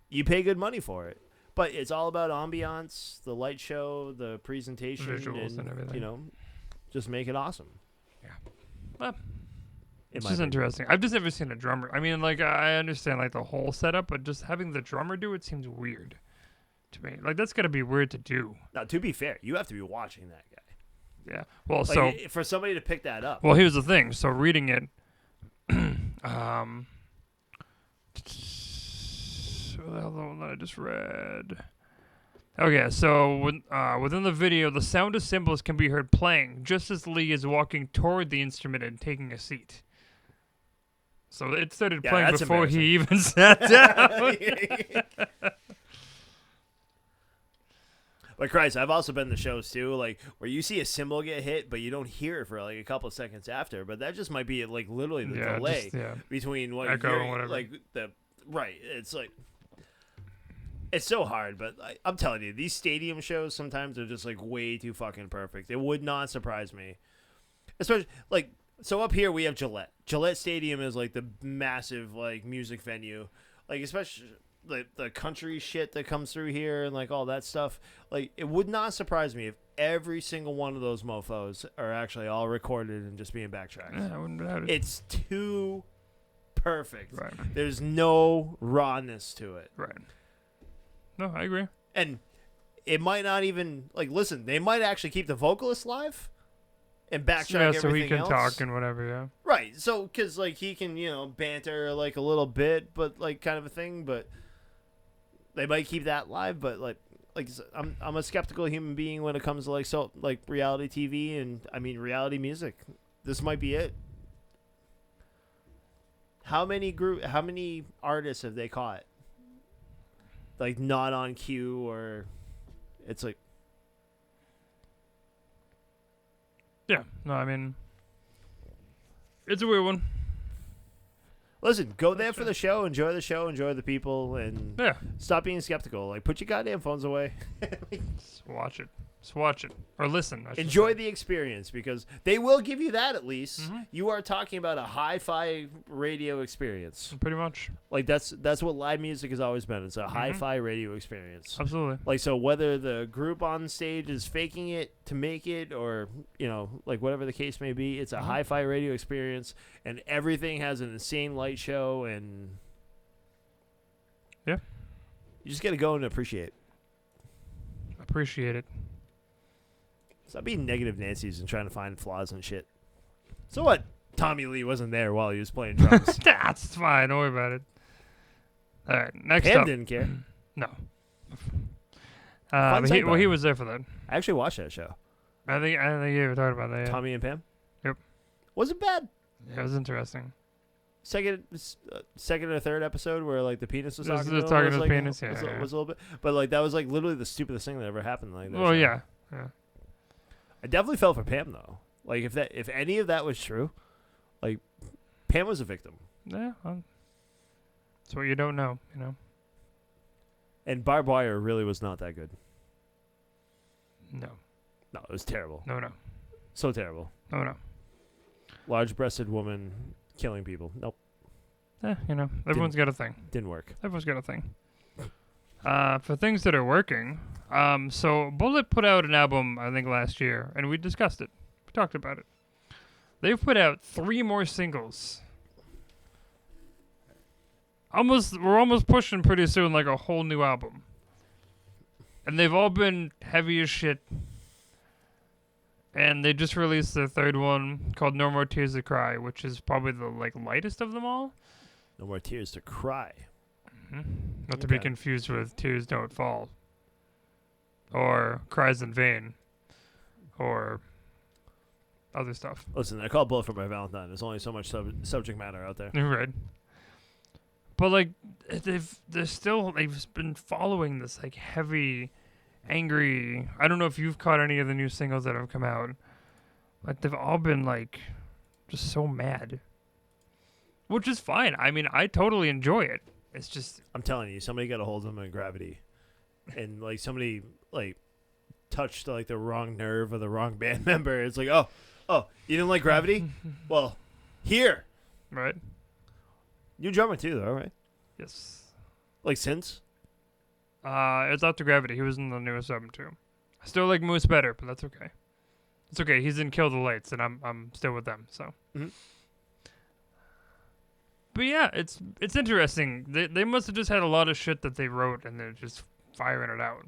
you pay good money for it. But it's all about ambiance, the light show, the presentation, Visuals and everything. You know, just make it awesome. Well, In it's my just opinion. interesting. I've just never seen a drummer. I mean, like I understand like the whole setup, but just having the drummer do it seems weird to me. Like that's gotta be weird to do. Now, to be fair, you have to be watching that guy. Yeah. Well, Like, so for somebody to pick that up. well, here's the thing. So reading it, what the hell the one that I just read? Okay, so within the video, the sound of cymbals can be heard playing just as Lee is walking toward the instrument and taking a seat. So it started Yeah, playing that's before he even sat down. But Christ, I've also been to shows too, like where you see a cymbal get hit, but you don't hear it for like a couple of seconds after. But that just might be like literally the Yeah, delay just- yeah. between what Echo you're or whatever. like the right. It's like it's so hard, but I'm telling you, these stadium shows sometimes are just like way too fucking perfect. It would not surprise me, especially like so up here we have Gillette. Gillette Stadium is like the massive like music venue, like especially the country shit that comes through here and like all that stuff. Like it would not surprise me if every single one of those mofos are actually all recorded and just being backtracked. Yeah, I wouldn't doubt it. It's too perfect. Right. There's no rawness to it. Right. No, I agree. And it might not even like listen, they might actually keep the vocalist live and backtrack Yeah, so he everything can else. talk and whatever. Yeah. Right. So cuz like he can, banter like a little bit, but like kind of a thing, but they might keep that live, but like I'm a skeptical human being when it comes to like reality TV and I mean reality music. This might be it. How many artists have they caught? Like not on cue or it's like Yeah. No, I mean, it's a weird one. listen, go there for the show, enjoy the people and Yeah. stop being skeptical. Like put your goddamn phones away. Just watch it. Just watch it or listen. I should Enjoy say. the experience because they will give you that at least. Mhm. You are talking about a hi-fi radio experience. Pretty much. Like that's what live music has always been. It's a hi-fi radio experience. Absolutely. Like so whether the group on stage is faking it to make it or, like whatever the case may be, it's a hi-fi radio experience and everything has an insane light show and Yeah. you just got to go and appreciate. Appreciate it. Stop being negative Nancy's and trying to find flaws and shit. So what? Tommy Lee wasn't there while he was playing drums. That's fine. Don't worry about it. All right. Next Pam up. didn't care. No. Fun But sidebar. he was there for that. I actually watched that show. I think you were talking about that. Yeah. Tommy and Pam. Yep. Wasn't bad. Yeah, it was interesting. Second or third episode where like the penis was This talking is to him talking was, to the like, penis, yeah, was, yeah. was a little bit, but like that was like literally the stupidest thing that ever happened. Like, that Well, show. yeah. I definitely felt for Pam though. Like if any of that was true, like Pam was a victim, Yeah. That's what you don't know, and barbed wire really was not that good. No. No, it was terrible. No. So terrible. No. Large-breasted woman killing people. Nope, Everyone's got a thing. didn't work. Everyone's got a thing. For things that are working, so Bullet put out an album, I think, last year, and we discussed it. We talked about it. They've put out 3 more singles. We're almost pushing pretty soon, like a whole new album. And they've all been heavy as shit. And they just released their 3rd one called No More Tears to Cry, which is probably the lightest of them all. No more tears to cry. Not to be Okay. confused with Tears Don't Fall. Or Cries in Vain. Or other stuff. Listen, I call Bullet for My Valentine. There's only so much subject matter out there. Right. But like they've been following this like heavy, angry. I don't know if you've caught any of the new singles that have come out. Like they've all been like just so mad. Which is fine. I mean, I totally enjoy it. It's just I'm telling you, somebody got a hold of him in Gravity, and like somebody like touched like the wrong nerve of the wrong band member. It's like, oh, you didn't like Gravity? Well, here, right. new drummer too, though, right? Yes. Like since It's Out to Gravity. He was in the newest album too. I still like Moose better, but that's okay. It's okay. He's in Kill the Lights, and I'm still with them. So. Mhm. But yeah, it's interesting. They must have just had a lot of shit that they wrote, and they're just firing it out.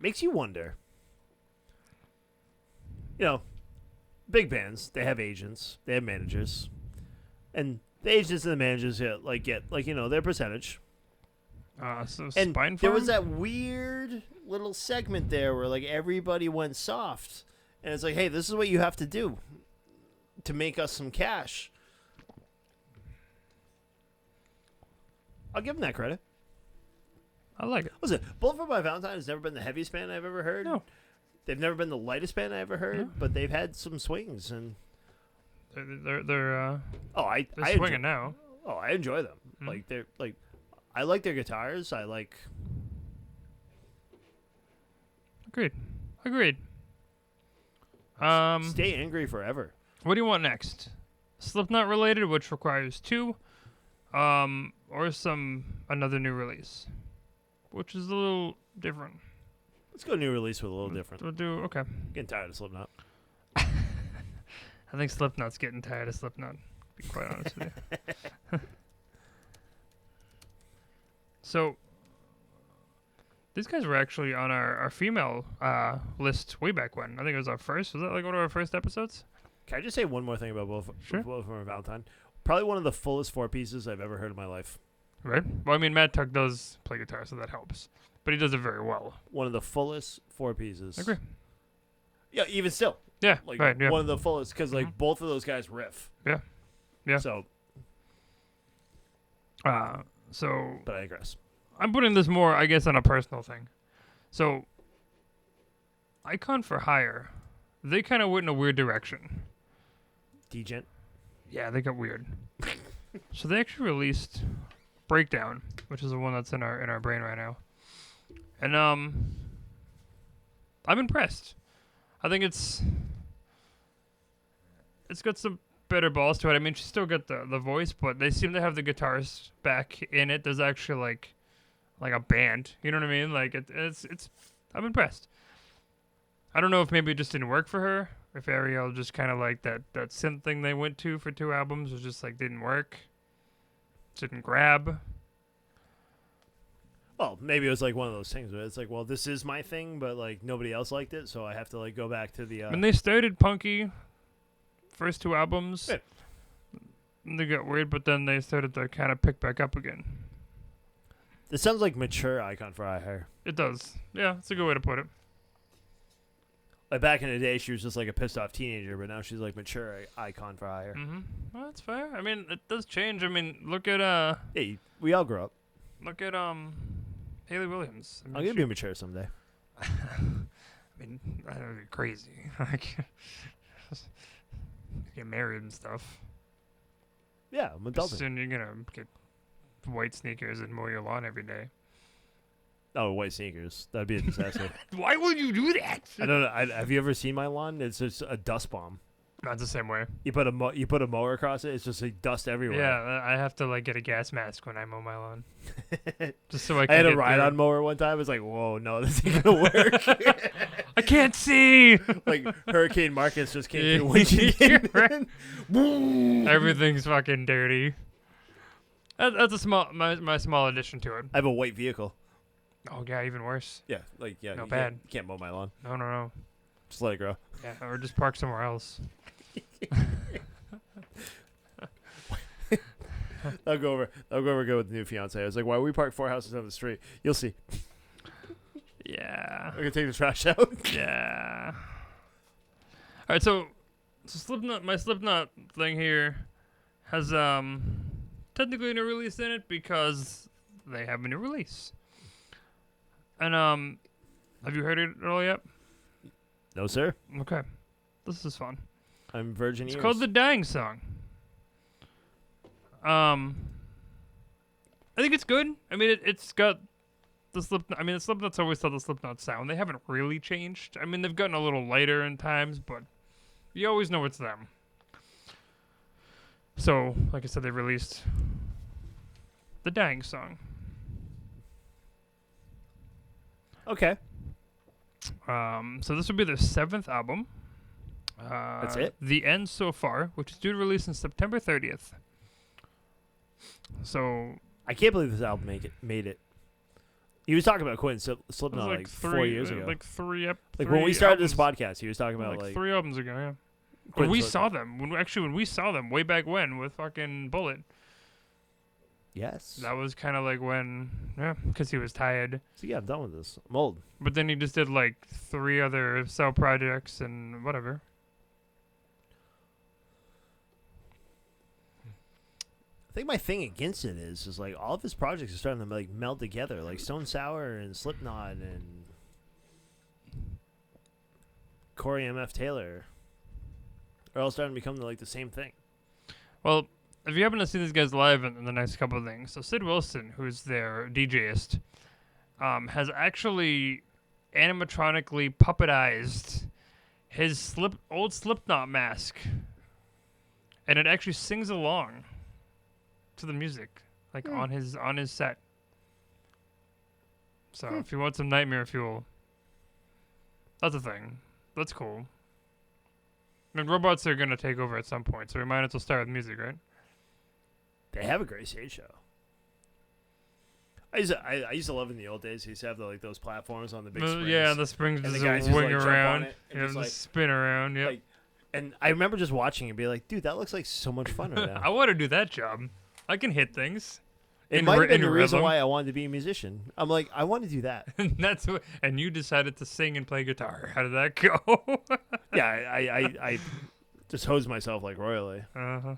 makes you wonder. Big bands, they have agents, they have managers, and the agents and the managers get their percentage. So And Spine there was Farm? that weird little segment there where like everybody went soft, and it's like, hey, this is what you have to do to make us some cash. I'll give them that credit. I like it. Listen, Bullet for My Valentine has never been the heaviest band I've ever heard. No. They've never been the lightest band I ever heard, No. but they've had some swings, and They're I swinging enjoy, now. I enjoy them. Mhm. Like they're like, I like their guitars. I like. Agreed. Stay angry forever. What do you want next? Slipknot related, which requires 2, or another new release, which is a little different. Let's go new release with a little different. We'll do okay. Getting tired of Slipknot. I think Slipknot's getting tired of Slipknot. To be quite honest with you. So these guys were actually on our female list way back when. I think it was our first. Was that like one of our first episodes? Can I just say one more thing about Sure. Bullet for My Valentine? Probably one of the fullest 4 pieces I've ever heard in my life. Right. Well, I mean, Matt Tuck does play guitar, so that helps. But he does it very well. One of the fullest 4 pieces. I agree. Yeah, even still. Yeah. Like right. Yeah. one of the fullest because like Mhm. both of those guys riff. Yeah. Yeah. So, So but I digress. I'm putting this more, I guess, on a personal thing. So, Icon for Hire, they kind of went in a weird direction. Degent. Yeah, they got weird. So they actually released Breakdown, which is the one that's in our brain right now. And I'm impressed. I think it's got some better balls to it. I mean, she's still got the voice, but they seem to have the guitars back in it. There's actually like a band. You know what I mean? Like it's. I'm impressed. I don't know if maybe it just didn't work for her. If Ariel just kind of like that synth thing they went to for 2 albums was just like didn't work. Didn't grab. Well, maybe it was like one of those things where it's like, well, this is my thing, but like nobody else liked it, so I have to like go back to the. When they started punky, first 2 albums, Yeah. they got weird, but then they started to kind of pick back up again. This sounds like mature Icon for Hire. It does. Yeah, it's a good way to put it. Like back in the day, she was just like a pissed off teenager, but now she's like mature Icon for Hire. Mm-hmm. Well, that's fair. I mean, it does change. I mean, look at Hey, we all grow up. Haley Williams. I mean, I'm gonna be mature someday. I mean, I don't know, crazy. Like, get married and stuff. Yeah, I'm adulting. Soon you're gonna get white sneakers and mow your lawn every day. Oh, white sneakers. That'd be a disaster. Why would you do that? I don't know. Have you ever seen my lawn? It's just a dust bomb. Not the same way. You put a mower across it. It's just like dust everywhere. Yeah, I have to like get a gas mask when I mow my lawn, just so I can. I had a get ride through. on mower one time. I was like, whoa, no, this ain't gonna work. I can't see. Like Hurricane Marcus just came through windshield. Everything's fucking dirty. That's a my small addition to it. I have a white vehicle. Oh yeah, even worse. Yeah, like No, you bad. Can't mow my lawn. No. Just let it grow. Yeah, or just park somewhere else. I'll go over good with the new fiance. I was like, why we park 4 houses on the street? You'll see. Yeah. We're gonna take the trash out. Yeah. All right, so Slipknot, my Slipknot thing here has technically no release in it because they have a new release. And have you heard it at all yet? No, sir. Okay, this is fun. I'm virgin It's ears. called The Dying Song. I think it's good. I mean, it's got the Slipknot. I mean, the Slipknot's always had the Slipknot sound. They haven't really changed. I mean, they've gotten a little lighter in times, but you always know it's them. So, like I said, they released The Dying Song. Okay. So this will be their 7th album. That's it? The End So Far, which is due to release on September 30th. So I can't believe this album made it. He was talking about quitting it was Slipknot like 4 three years ago. Like three When we started albums, this podcast, he was talking about like like 3 albums ago, yeah. When quitting we Slipknot. saw them, when we saw them way back when with fucking Bullet, Yes. that was kind of like when, yeah, because he was tired. So yeah, I'm done with this. I'm old. But then he just did like 3 other side projects and whatever. I think my thing against it is like all of his projects are starting to like meld together, like Stone Sour and Slipknot and Corey M.F. Taylor are all starting to become like the same thing. Well, if you happen to see these guys live in the next couple of things, so Sid Wilson, who's their DJist, has actually animatronically puppetized his old Slipknot mask, and it actually sings along to the music, like on his set. So if you want some nightmare fuel, that's a thing. That's cool. I mean, robots are gonna take over at some point, so we might as well start with music, right? They have a great stage show. I used to love in the old days. He used to have those platforms on the big springs. Yeah, the springs And the just guys just, wing like, jump on around. it and Yeah, just, just like- spin around. Yep. like- And I remember just watching and be like, dude, that looks like so much fun right now. I want to do that job. I can hit things. It in might ry- have been in the reason rhythm. why I wanted to be a musician. I'm like, I want to do that. That's what. And you decided to sing and play guitar. How did that go? Yeah, I just hose myself like royally. Uh-huh.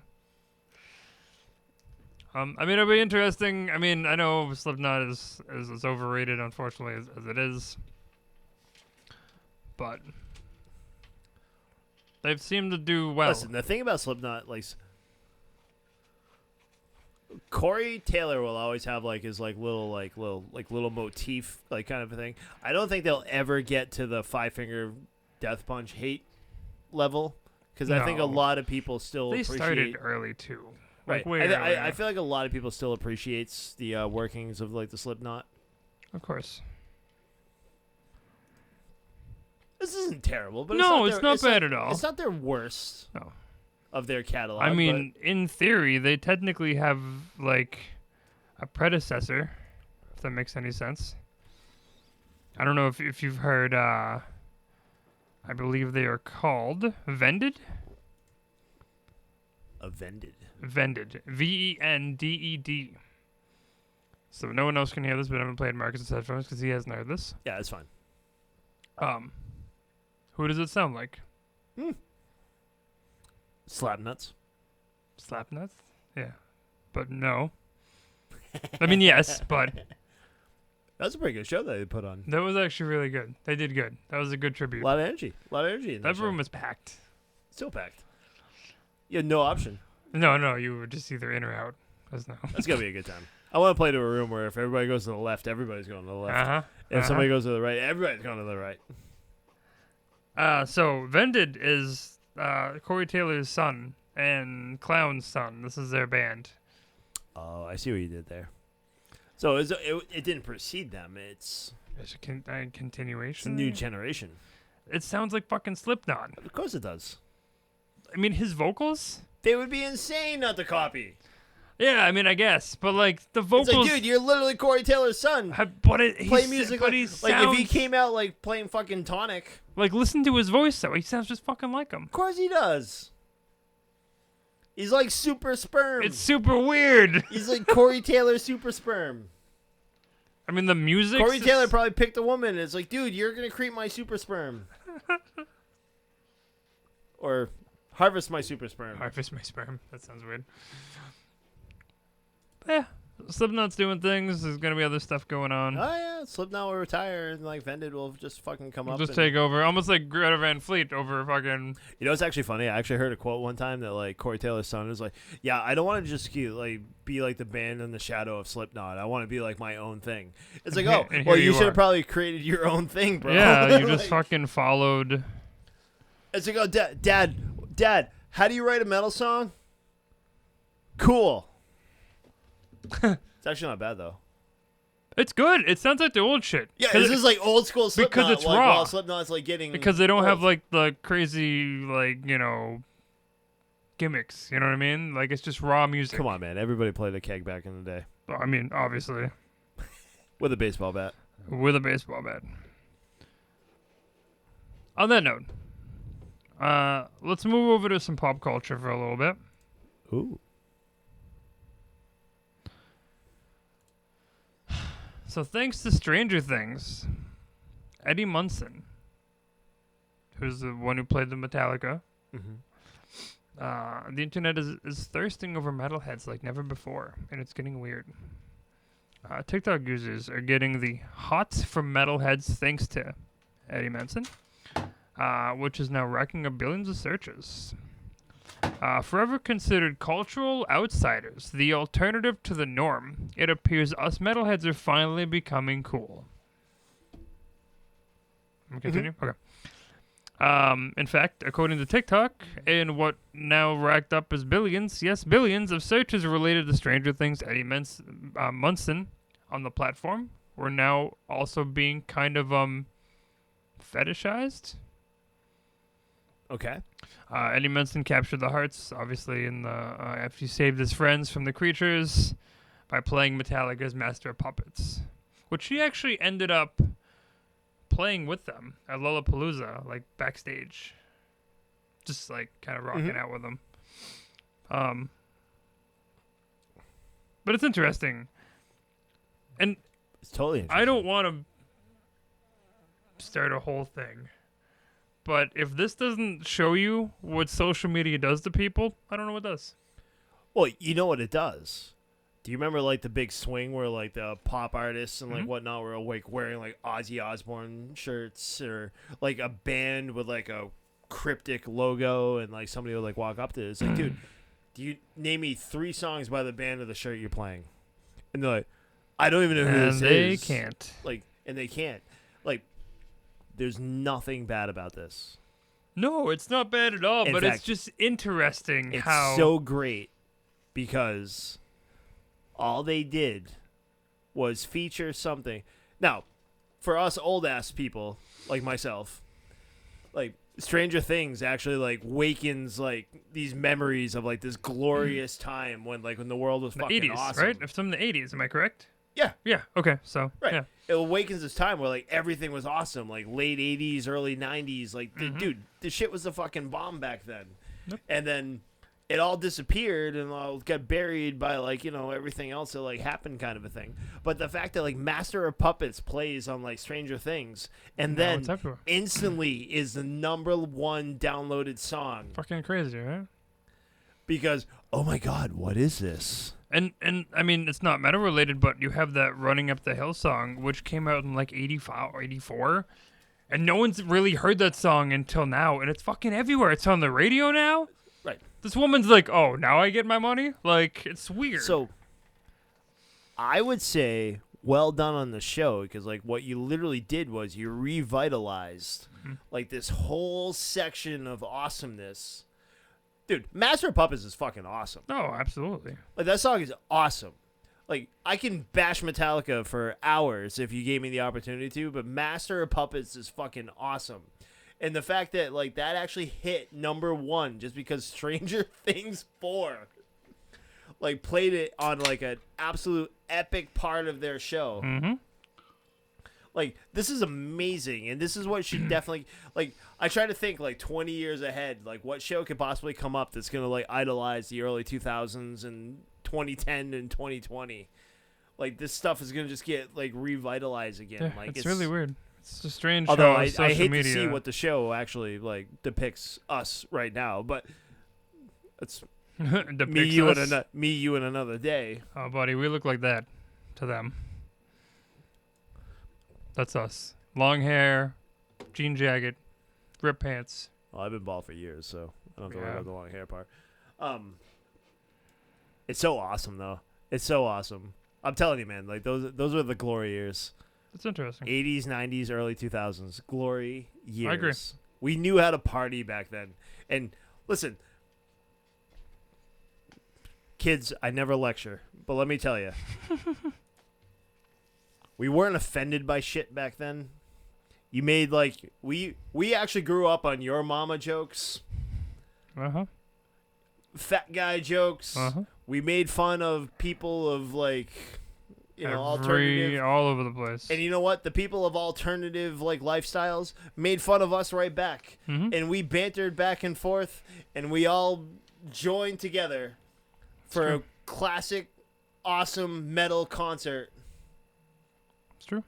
I mean, it'll be interesting. I mean, I know Slipknot is overrated, unfortunately, as it is. But they've seemed to do well. Listen, the thing about Slipknot, Corey Taylor will always have like his little motif like kind of a thing. I don't think they'll ever get to the 5-finger death punch hate level because I think a No. lot of people still They appreciate. started early too. Right. Like way I earlier. feel like a lot of people still appreciates the workings of like the Slipknot. Of course. This isn't terrible, but No, it's it's not not bad at all. It's not their worst No. of their catalog. I mean, in theory, they technically have like a predecessor, if that makes any sense. I don't know if you've heard. I believe they are called Vended. but Vended. Vended. Vended. So no one else can hear this, but I'm gonna play it in Marcus' headphones because he hasn't heard this. Yeah, it's fine. Who does it sound like? Slap nuts. Slapnuts? Yeah, but no. I mean, yes, but That's a pretty good show that they put on. that was actually really good. They did good. That was a good A tribute. lot of energy. A lot of energy in That show. room was packed. Still packed. You had no option. No, you were just either in or out. That's no. That's gonna be a good time. I want to play to a room where if everybody goes to the left, everybody's going to the left. Uh-huh. If somebody goes to the right, everybody's going to the right. So Vended is Corey Taylor's son and Clown's son. This is their band. Oh, I see what you did there. So it didn't precede them. It's It's a continuation. a new generation. It sounds like fucking Slipknot. Of course it does. I mean, his vocals. They would be insane not to copy. Yeah, I mean, I guess, but like the vocals. It's like, dude, you're literally Corey Taylor's son. Play music but like, he like if he sounds- came out like playing fucking Tonic. Like, listen to his voice though. He sounds just fucking like him. Of course he does. He's like super sperm. It's super weird. He's like Corey Taylor super sperm. I mean, the music. Corey Taylor probably picked a woman and it's like, dude, you're gonna create my super sperm. Or harvest my super sperm. Harvest my sperm. That sounds weird. Yeah, Slipknot's doing things. There's gonna be other stuff going on. Oh yeah, Slipknot will retire and like Vended will just fucking come up. Just and, take over, almost like Greta Van Fleet over fucking. You know, it's actually funny. I actually heard a quote one time that like Corey Taylor's son was like, "Yeah, I don't want to just like be like the band in the shadow of Slipknot. I want to be like my own thing." It's like, oh, And well, here you you should are. have probably created your own thing, bro. Yeah, you just Like, fucking followed. It's like, oh, Dad, how do you write a metal song? Cool. It's actually not bad though. It's good. It sounds like the old shit. Yeah, 'Cause this is like old school Slipknot. it's like, raw. While Slipknot's like getting because they don't have old. like the crazy gimmicks. You know what I mean? Like it's just raw music. Come on, man. Everybody played a keg back in the day I mean, obviously with a baseball bat. with a baseball bat. On that note, let's move over to some pop culture for a little bit. Ooh. So thanks to Stranger Things, Eddie Munson, who's the one who played the Metallica, the internet is thirsting over metalheads like never before, and it's getting weird. TikTok users are getting the hot from metalheads thanks to Eddie Munson, which is now racking up billions of searches. Forever considered cultural outsiders, the alternative to the norm, it appears us metalheads are finally becoming cool. Continue? Okay. In fact, according to TikTok, in what now racked up as billions, yes, billions of searches related to Stranger Things, Eddie Munson on the platform were now also being kind of fetishized. Okay. Eddie Munson captured the hearts, obviously, in the after he saved his friends from the creatures by playing Metallica's Master of Puppets, which he actually ended up playing with them at Lollapalooza, like backstage, just like kind of rocking out with them. But it's interesting, and It's totally interesting. I don't want to start a whole thing. But if this doesn't show you what social media does to people, I don't know what does. Well, you know what it does. Do you remember like the big swing where like the pop artists and like whatnot were like wearing like Ozzy Osbourne shirts or like a band with like a cryptic logo and like somebody would like walk up to it. It's like, dude, do you name me 3 songs by the band or the shirt you're playing? And they're like, I don't even know who this And they is. can't. Like, and they can't. Like, there's nothing bad about this. No, it's not bad at all, In but fact, it's just interesting It's how. so great because all they did was feature something. Now, for us old ass people like myself, like Stranger Things actually like wakens like these memories of like this glorious time when the world was the fucking 80s, awesome. right? If from the 80s, am I correct? Yeah. Yeah. Okay. So. Right. Yeah. It awakens this time where like everything was awesome, like late 80s, early 90s. Like, dude, the shit was the fucking bomb back then. Yep. And then it all disappeared and all got buried by like, everything else that like happened kind of a thing. But the fact that like Master of Puppets plays on like Stranger Things and Now then it's everywhere. instantly is the #1 downloaded song Fucking crazy, right? because, oh my God, what is this? And I mean, it's not metal related, but you have that "Running Up the Hill" song, which came out in like 85 or 84, and no one's really heard that song until now, and it's fucking everywhere. It's on the radio now. Right. This woman's like, "Oh, now I get my money." Like, it's weird. So I would say well done on the show because like what you literally did was you revitalized like this whole section of awesomeness. Dude, Master of Puppets is fucking awesome. oh, absolutely. Like that song is awesome. Like I can bash Metallica for hours if you gave me the opportunity to, but Master of Puppets is fucking awesome. And the fact that like that actually hit #1 just because Stranger Things 4 like played it on like an absolute epic part of their show. Mm-hmm. Like this is amazing, and this is what should definitely like. I try to think like 20 years ahead, like what show could possibly come up that's gonna like idolize the early 2000s and 2010 and 2020. Like this stuff is gonna just get like revitalized again. Yeah, Like it's really weird. It's a strange. Although how I social hate media, to see what the show actually like depicts us right now, but it's depicts me, you, us. and another day. Oh, buddy, we look like that to them. That's us. Long hair, jean jacket, ripped pants. Well, I've been bald for years, so I don't have to worry Yeah. about the long hair part. It's so awesome though. It's so awesome. I'm telling you, man. Like those are the glory years. It's interesting. 80s, 90s, early 2000s. Glory years. I agree. We knew how to party back then. And listen, kids, I never lecture, but let me tell you. We weren't offended by shit back then. You made like we actually grew up on your mama jokes, Uh-huh. fat guy jokes. Uh-huh. We made fun of people of like alternative. All over the place. And you know what? The people of alternative like lifestyles made fun of us right back. Mhm. And we bantered back and forth and we all joined together for a true. classic awesome metal concert. It's true.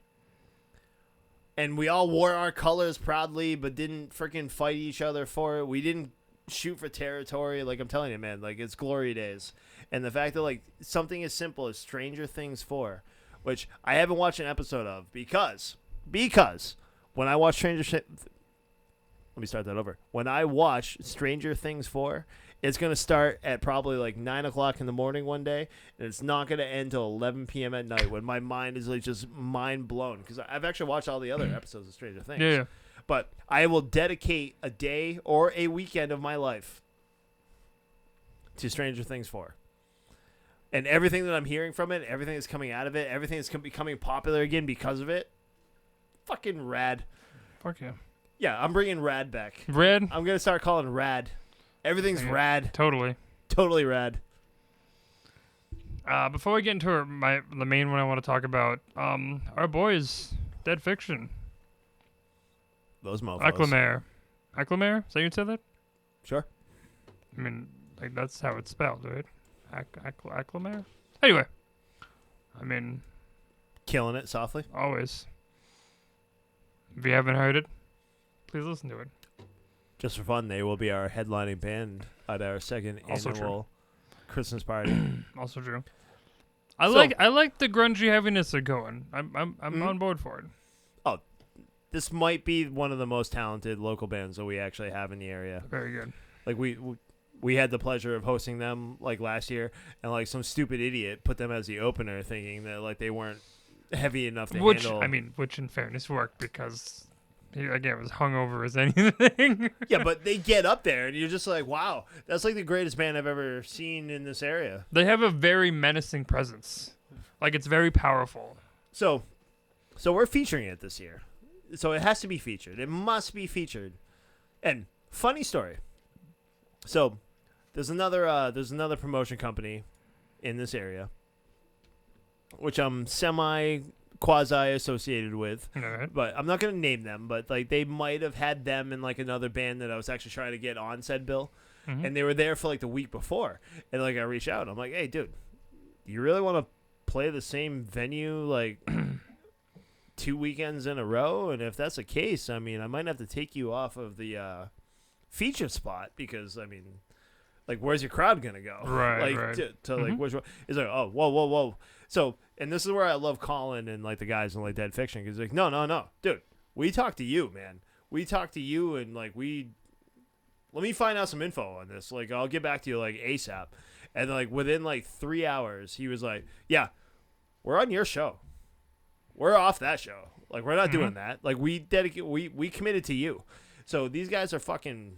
And we all wore our colors proudly but didn't freaking fight each other for it. We didn't shoot for territory. Like I'm telling you, man, like it's glory days. And the fact that like something as simple as Stranger Things 4, which I haven't watched an episode of because when I watch let me start that over. When I watch Stranger Things 4, it's going to start at probably like 9 o'clock in the morning one day, and it's not going to end till 11 p.m. at night when my mind is like just mind blown because I've actually watched all the other episodes of Stranger Things. Yeah. But I will dedicate a day or a weekend of my life to Stranger Things 4. And everything that I'm hearing from it, everything that's coming out of it, everything that's becoming popular again because of it, fucking rad. Fuck yeah. Yeah, I'm bringing rad back. Red. I'm going to start calling rad. Everything's Yeah. rad. Totally. Totally rad. Before we get into the main one I want to talk about, our boys, Dead Fiction. Those mofos. Acclamare. Acclamare? Is that you said that? Sure. I mean, like that's how it's spelled, right? Acclamare? Anyway. I mean, Killing it softly. always. If you haven't heard it, please listen to it. Just for fun, they will be our headlining band at our second Also true. annual Christmas party. Also true. I So- like the grungy heaviness they're going. I'm Mhm. on board for it. This might be one of the most talented local bands that we actually have in the area. Very good. Like we we had the pleasure of hosting them like last year, and like some stupid idiot put them as the opener, thinking that like they weren't heavy enough to handle. Which in fairness worked because he again was hungover as anything. Yeah, but they get up there, and you're just like, wow, that's like the greatest band I've ever seen in this area. They have a very menacing presence. Like, it's very powerful. So we're featuring it this year. So it has to be featured. It must be featured. And funny story. So there's another promotion company in this area, which I'm quasi associated with. All right. But I'm not gonna name them. But like they might have had them in like another band that I was actually trying to get on said bill, and they were there for like the week before. And like I reached out. I'm like, hey, dude, you really want to play the same venue like 2 weekends in a row? And if that's the case, I mean, I might have to take you off of the feature spot because I mean, like, where's your crowd gonna go? Right, like, right. to like, where's it's like, oh, whoa. So, and this is where I love Colin and like the guys in like Dead Fiction because like, no, dude, we talked to you, man. We talked to you, and like let me find out some info on this. Like, I'll get back to you like ASAP. And like within like 3 hours, he was like, yeah, we're on your show. We're off that show. Like, we're not doing that. Like, we committed to you. So these guys are fucking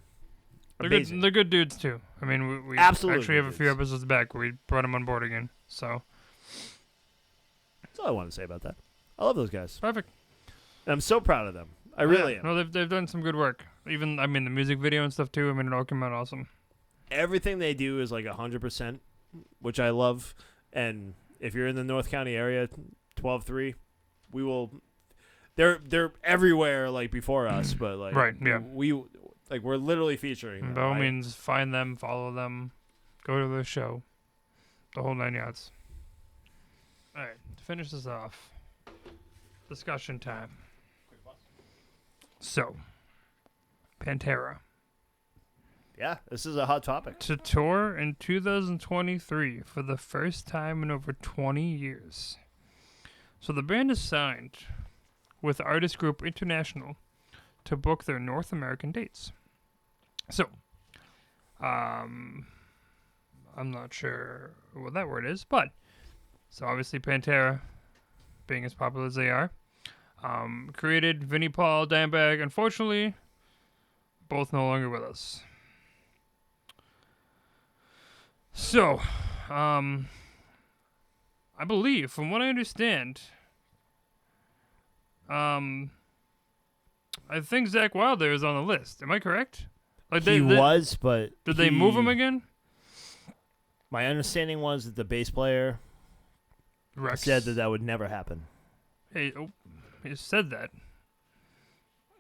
amazing. They're good dudes too. I mean, we Absolutely actually have a dudes. few episodes back where we brought them on board again. So That's all I want to say about that. I love those guys. perfect. And I'm so proud of them. I really am. No, they've done some good work. Even the music video and stuff too. I mean, it all came out awesome. Everything they do is like 100%, which I love. And if you're in the North County area, 12-3, we will. They're everywhere like before us, but like Right, yeah. we're literally featuring them. By all means, find them, follow them, go to the show, the whole 9 yards. All right, to finish this off, discussion time. So, Pantera Yeah, this is a hot topic. to tour in 2023 for the first time in over 20 years. So the band is signed with Artist Group International to book their North American dates. So, I'm not sure what that word is, but so obviously Pantera, being as popular as they are, created Vinnie Paul, Dimebag. Unfortunately, both no longer with us. So, I believe, from what I understand, I think Zach Wilder is on the list. Am I correct? Like He was, but did they move him again? My understanding was that the bass player Rex said that would never happen. He said that,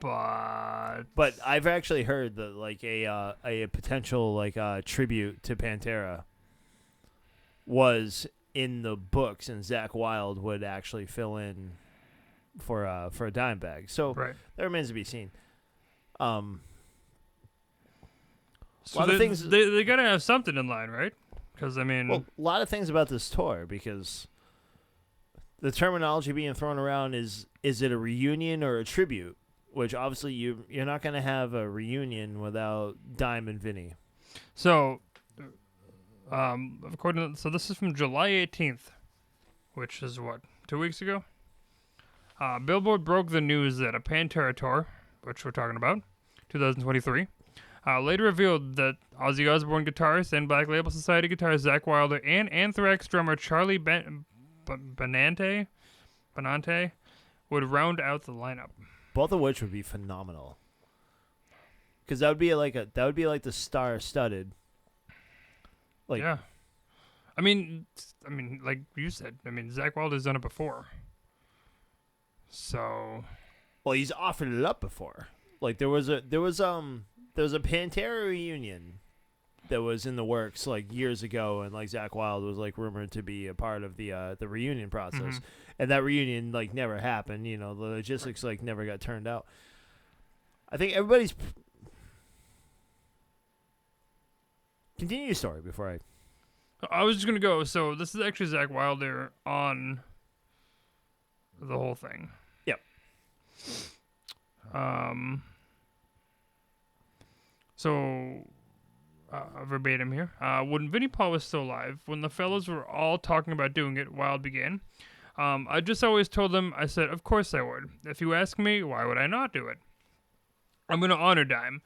But I've actually heard that like a potential like tribute to Pantera was in the books, and Zach Wilde would actually fill in for a Dimebag. So right. that remains to be seen. A So lot of things. they gotta have something in line, right? Because I mean, Well, a lot of things about this tour, because the terminology being thrown around is it a reunion or a tribute? Which obviously you're not going to have a reunion without Dime and Vinny. so so this is from July 18th, which is what, 2 weeks ago. Billboard broke the news that a Pantera tour, which we're talking about, 2023. Later revealed that Ozzy Osbourne guitarist and Black Label Society guitarist Zach Wilder and Anthrax drummer Charlie Benante would round out the lineup. Both of which would be phenomenal. Because that would be like the star-studded. Like, yeah, I mean, like you said, Zach Wilder's done it before. So, well, he's offered it up before. Like there was a Pantera reunion that was in the works like years ago, and like Zach Wilde was like rumored to be a part of the reunion process, and that reunion like never happened. You know, the logistics like never got turned out. I think everybody's continue your story before I was just gonna go. So this is actually Zach Wilder on the whole thing. Yep. So verbatim here. When Vinnie Paul was still alive, when the fellows were all talking about doing it while it began, I just always told them, I said, of course I would. If you ask me, why would I not do it? I'm going to honor Dime.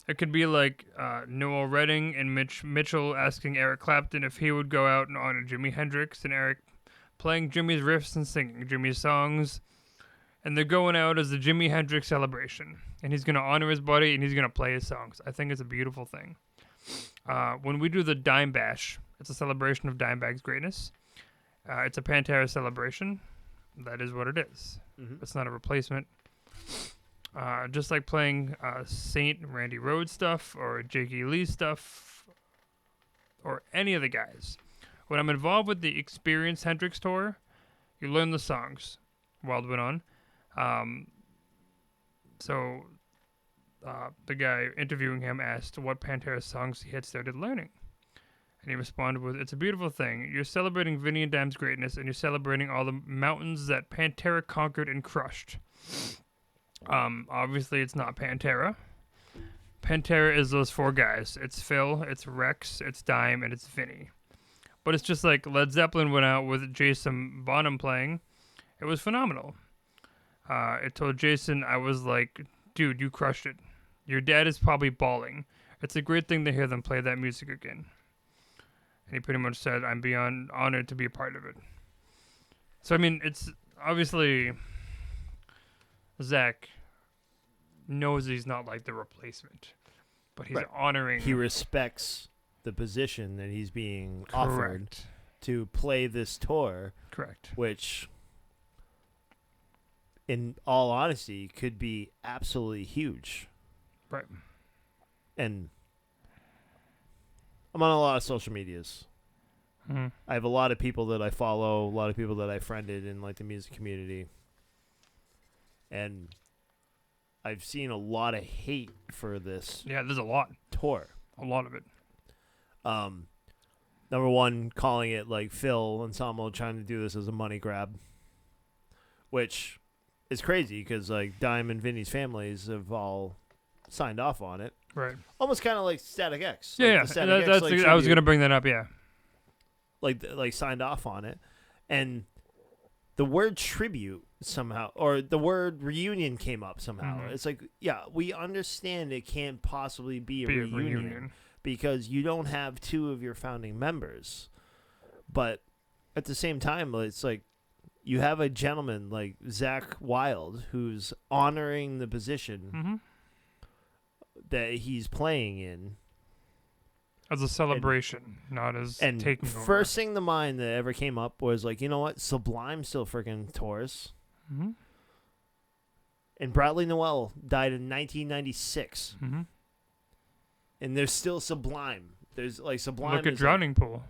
It could be like Noel Redding and Mitchell asking Eric Clapton if he would go out and honor Jimi Hendrix, and Eric playing Jimmy's riffs and singing Jimmy's songs. And they're going out as the Jimi Hendrix celebration. And he's going to honor his buddy, and he's going to play his songs. I think it's a beautiful thing. When we do the Dime Bash, it's a celebration of Dimebag's greatness. It's a Pantera celebration. That is what it is. Mhm. It's not a replacement. Just like playing Saint Randy Rhoads stuff or Jakey Lee stuff or any of the guys. When I'm involved with the Experience Hendrix tour, you learn the songs. Wild went on. So the guy interviewing him asked what Pantera songs he had started learning. And he responded with, it's a beautiful thing. You're celebrating Vinny and Dime's greatness, and you're celebrating all the mountains that Pantera conquered and crushed. Obviously, it's not Pantera. Pantera is those four guys. It's Phil, it's Rex, it's Dime, and it's Vinny. But it's just like Led Zeppelin went out with Jason Bonham playing. It was phenomenal. It told Jason, I was like, dude, you crushed it. Your dad is probably bawling. It's a great thing to hear them play that music again. And he pretty much said, I'm beyond honored to be a part of it. So, I mean, it's obviously Zach knows he's not like the replacement, but he's Right. honoring. He respects the position that he's being offered Correct. to play this tour, Correct. which, in all honesty, could be absolutely huge. Right. And I'm on a lot of social medias. Mhm. I have a lot of people that I follow, a lot of people that I friended in like the music community. And I've seen a lot of hate for this Yeah, there's a lot. tour. A lot of it. Number one, calling it like Phil Anselmo trying to do this as a money grab, which is crazy because like Dime and Vinny's families have all signed off on it. Right. Almost kind of like Static X. Yeah, Like yeah. the Static X, That's like, I was tribute, going to bring that up, yeah. like signed off on it, and the word tribute somehow, or the word reunion came up somehow. Mhm. It's like, yeah, we understand it can't possibly be a Be a reunion reunion. because you don't have two of your founding members, but at the same time, it's like you have a gentleman like Zach Wilde who's honoring the position Mm-hmm. that he's playing in. As a celebration, not as And taking over. first thing to mind that ever came up was like, you know what? Sublime still freaking tours. Mm-hmm. And Bradley Noel died in 1996. Mm-hmm. And there's still Sublime. There's like Sublime. Look at is, Drowning Pool.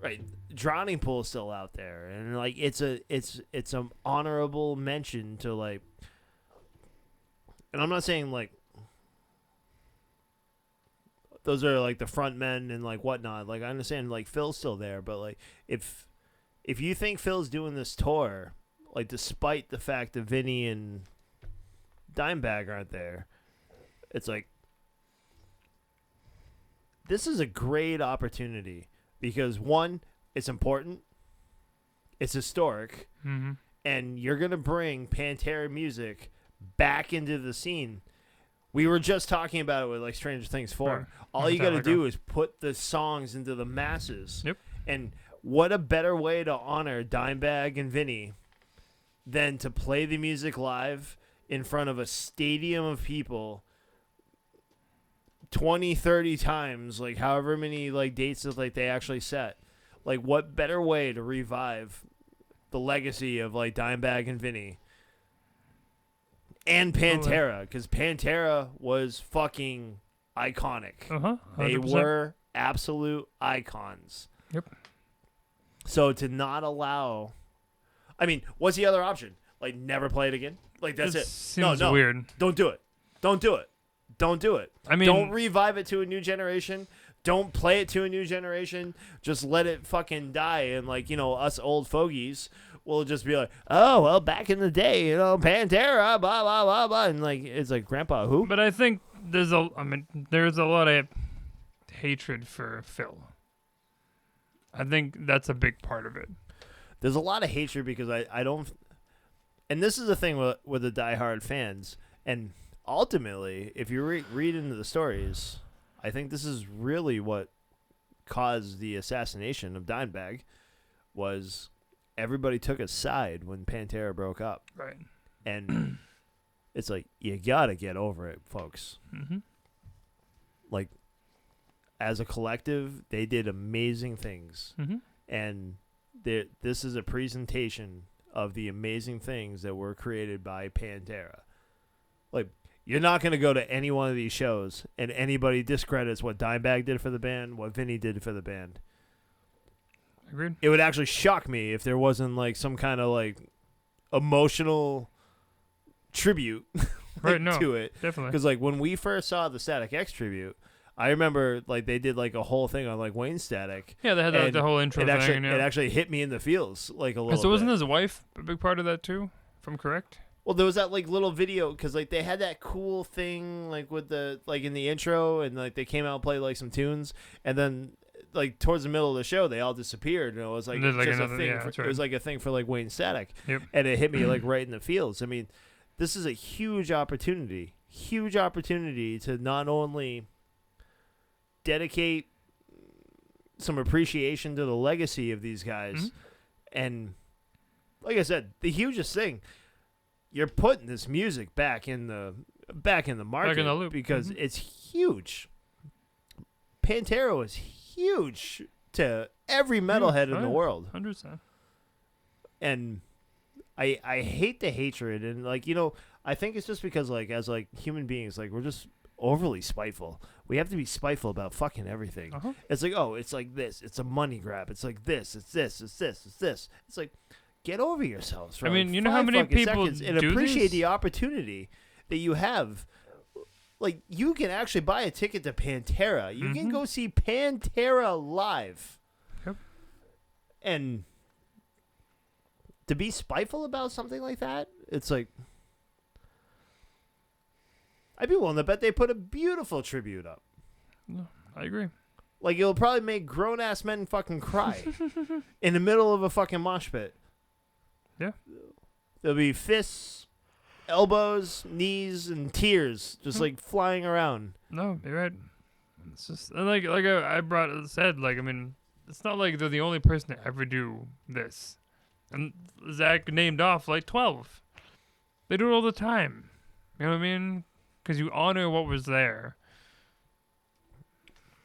Right. Drowning Pool is still out there. And like it's an honorable mention to like, and I'm not saying like those are like the front men and like whatnot. Like I understand like Phil's still there, but like if you think Phil's doing this tour, like despite the fact that Vinny and Dimebag aren't there, it's like this is a great opportunity because one, it's important, it's historic, Mm-hmm. and you're gonna bring Pantera music back into the scene. We were just talking about it with like Stranger Things 4. Right. All you got to Metallica. do is put the songs into the masses. Yep. And what a better way to honor Dimebag and Vinny than to play the music live in front of a stadium of people 20, 30 times, like however many like dates that like they actually set. Like what better way to revive the legacy of like Dimebag and Vinny and Pantera, because Pantera was fucking iconic. Uh-huh. They 100%. were absolute icons. Yep. So to not allow, I mean, what's the other option? Like never play it again? Like that's it. Seems no, weird. don't do it. Don't do it. Don't do it. I mean, Don't revive it to a new generation. Don't play it to a new generation. Just let it fucking die. And like, you know, us old fogies will just be like, oh, well, back in the day, you know, Pantera, blah, blah, blah, blah. And like, it's like, Grandpa, who? but I think there's a lot of hatred for Phil. I think that's a big part of it. There's a lot of hatred because I don't, and this is the thing with the diehard fans, and ultimately, if you read into the stories, I think this is really what caused the assassination of Dimebag, was everybody took a side when Pantera broke up. Right. And it's like, you gotta get over it, folks. Mm-hmm. Like, as a collective, they did amazing things. Mm-hmm. And this is a presentation of the amazing things that were created by Pantera. Like, you're not going to go to any one of these shows and anybody discredits what Dimebag did for the band, what Vinny did for the band. Agreed. It would actually shock me if there wasn't like some kind of like emotional tribute Right, no, to it. definitely. Because like when we first saw the Static X tribute, I remember like they did like a whole thing on like Wayne Static. Yeah, they had like, and the whole intro it actually, thing. Yeah. It actually hit me in the feels like a little So wasn't bit. his wife a big part of that too? If I'm correct. Well, there was that like little video because like they had that cool thing like with the like in the intro and like they came out and played like some tunes and then like towards the middle of the show they all disappeared and it was like, There's, like, just another- a thing. yeah, For, that's It right. was like a thing for like Wayne Static. Yep. And it hit me like right in the feels. I mean, this is a huge opportunity to not only dedicate some appreciation to the legacy of these guys, Mm-hmm. and like I said, the hugest thing, you're putting this music back in the market the loop. because Mhm. it's huge. Pantera is huge to every metalhead in the Right. world, 100%. and I hate the hatred, and like I think it's just because like as like human beings, like we're just overly spiteful. We have to be spiteful about fucking everything. Uh-huh. It's like, oh, it's like this. It's a money grab. It's like this. It's this. It's this. It's this. It's like, get over yourselves. For I mean, like you know how 5 many fucking people seconds and do appreciate this? the opportunity that you have. Like, you can actually buy a ticket to Pantera. You can Mhm. go see Pantera live. Yep. And to be spiteful about something like that, it's like, I'd be willing to bet they put a beautiful tribute up. No, I agree. Like, it'll probably make grown-ass men fucking cry in the middle of a fucking mosh pit. Yeah. There'll be fists, elbows, knees, and tears just, like, flying around. No, you're right. It's just and like I said, like, I mean, it's not like they're the only person to ever do this. And Zach named off like 12. They do it all the time. You know what I mean? Because you honor what was there.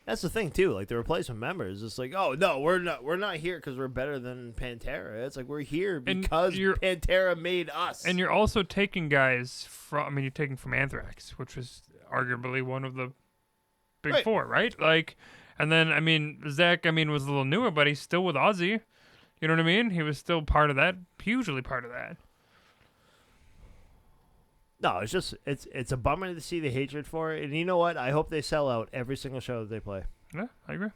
That's the thing, too. Like, the replacement members, it's like, oh, no, we're not here because we're better than Pantera. It's like, we're here And because you're- Pantera made us. And you're also taking guys from, I mean, you're taking from Anthrax, which was arguably one of the big Right. four, right? Like, and then, I mean, Zach, I mean, was a little newer, but he's still with Ozzy. You know what I mean? He was still part of that, hugely part of that. No, it's just, it's a bummer to see the hatred for it. And you know what? I hope they sell out every single show that they play. Yeah, I agree.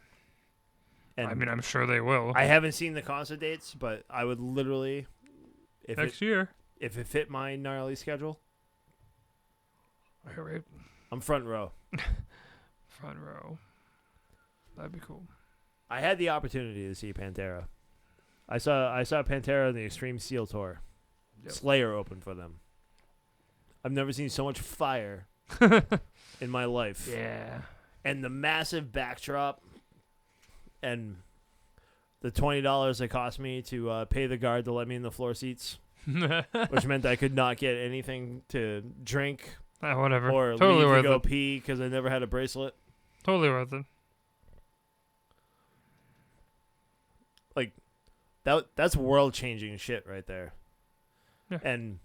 And I mean, I'm sure they will. I haven't seen the concert dates, but I would literally, Next year. if it fit my gnarly schedule, All right. I'm front row. Front row. That'd be cool. I had the opportunity to see Pantera. I saw Pantera on the Extreme Steel tour. Yep. Slayer opened for them. I've never seen so much fire in my life. Yeah. And the massive backdrop and the $20 it cost me to pay the guard to let me in the floor seats, which meant I could not get anything to drink Whatever. or Totally leave to worth go it. pee because I never had a bracelet. Totally worth it. Like, that's world-changing shit right there. Yeah. And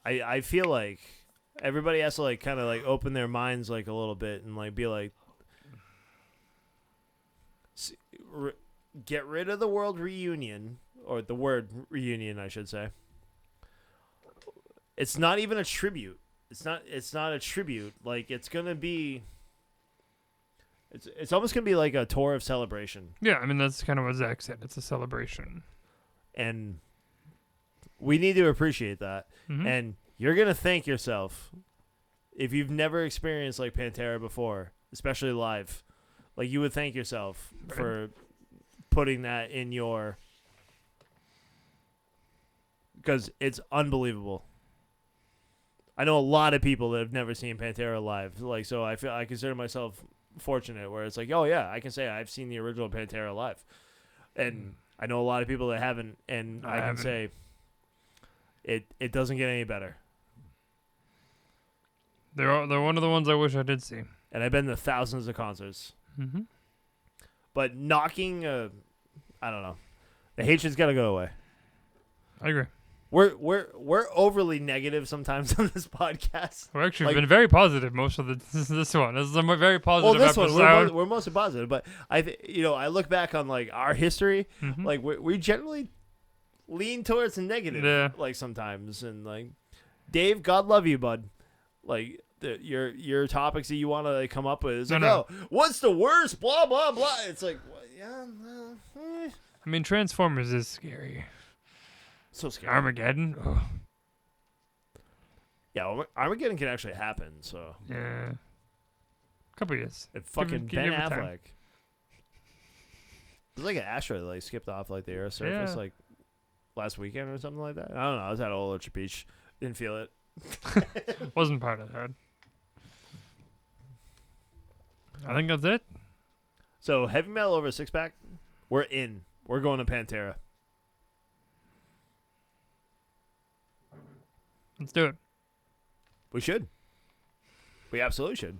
I feel like everybody has to like kind of like open their minds like a little bit and like be like, get rid of the word reunion, or the word reunion, I should say. It's not even a tribute. It's not a tribute. Like, it's gonna be. It's almost gonna be like a tour of celebration. Yeah, I mean, that's kind of what Zach said. It's a celebration. And we need to appreciate that. Mhm. And you're going to thank yourself if you've never experienced like Pantera before, especially live. Like, you would thank yourself for putting that in your... Because it's unbelievable. I know a lot of people that have never seen Pantera live. Like, so I consider myself fortunate where it's like, oh, yeah, I can say I've seen the original Pantera live. And I know a lot of people that haven't, and I can say it doesn't get any better. They're one of the ones I wish I did see. And I've been to thousands of concerts. Mm-hmm. But knocking, I don't know. The hatred's got to go away. I agree. We're overly negative sometimes on this podcast. We're actually been very positive most of this one. This is a very positive this episode. one we're mostly positive, but I look back on like our history, like we generally lean towards the negative, like sometimes, and like Dave, God love you, bud. Like your topics that you want to come up with is oh, what's the worst? Blah blah blah. It's like, well, yeah. I mean, Transformers is scary. So scary. Armageddon. Ugh. Yeah, Armageddon can actually happen. So yeah, couple years. And fucking Ben Affleck. It was like an asteroid that like skipped off like the Earth's surface like last weekend or something like that. I don't know. I was at Old Orchard Beach. Didn't feel it. Wasn't part of that. I think that's it. So heavy metal over a 6-pack. We're in. We're going to Pantera. Let's do it. We should. We absolutely should.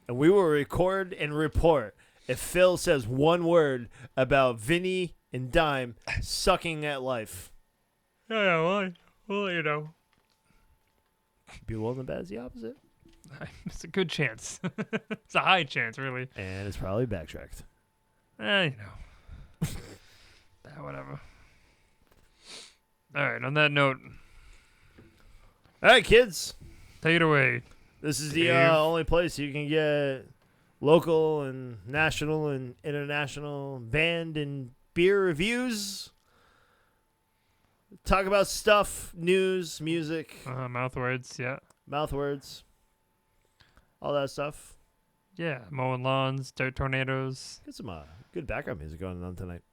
And we will record and report if Phil says one word about Vinny and Dime sucking at life. Yeah, well, you know. Be willing to bet it's the opposite. It's a good chance. It's a high chance, really. And it's probably backtracked. You know. Whatever. All right, on that note. All right, kids. Take it away. This is the only place you can get local and national and international band and beer reviews. Talk about stuff, news, music. Mouth words, yeah. Mouth words. All that stuff. Yeah, mowing lawns, dirt tornadoes. Get some good background music going on tonight.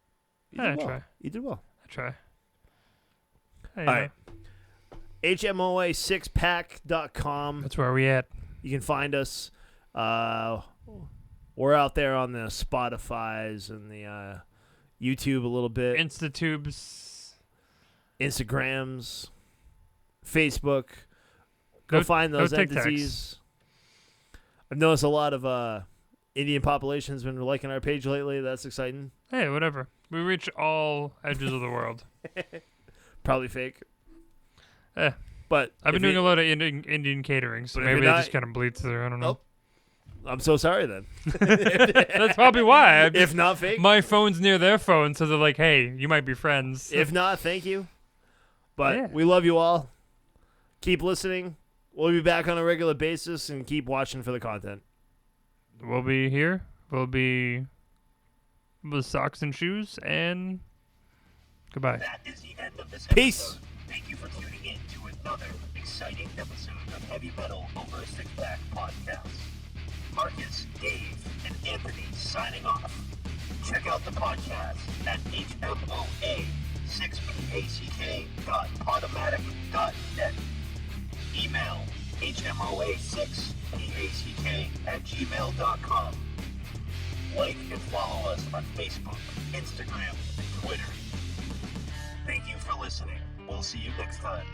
I try. You did well. I try. Hey, all right. HMOA6pack.com. That's where we at. You can find us. We're out there on the Spotifys and the YouTube a little bit. Instatubes. Instagrams. Facebook. Go find those entities. I've noticed a lot of Indian population has been liking our page lately. That's exciting. Hey, whatever. We reach all edges of the world. Probably fake. But I've been doing a lot of Indian catering, so maybe they just kind of bleed through. I don't know. Oh, I'm so sorry then. That's probably why. If not fake. My phone's near their phone, so they're like, hey, you might be friends. If not, thank you. But we love you all. Keep listening. We'll be back on a regular basis and keep watching for the content. We'll be here. We'll be with socks and shoes, and goodbye. That is the end of this Peace. episode. Thank you for tuning in to another exciting episode of Heavy Metal Over a 6-Pack podcast. Markus, Dave, and Anthony signing off. Check out the podcast at hmoa6pack.podomatic.net. Email hmoa6pack@gmail.com. Like and follow us on Facebook, Instagram, and Twitter. Thank you for listening. We'll see you next time.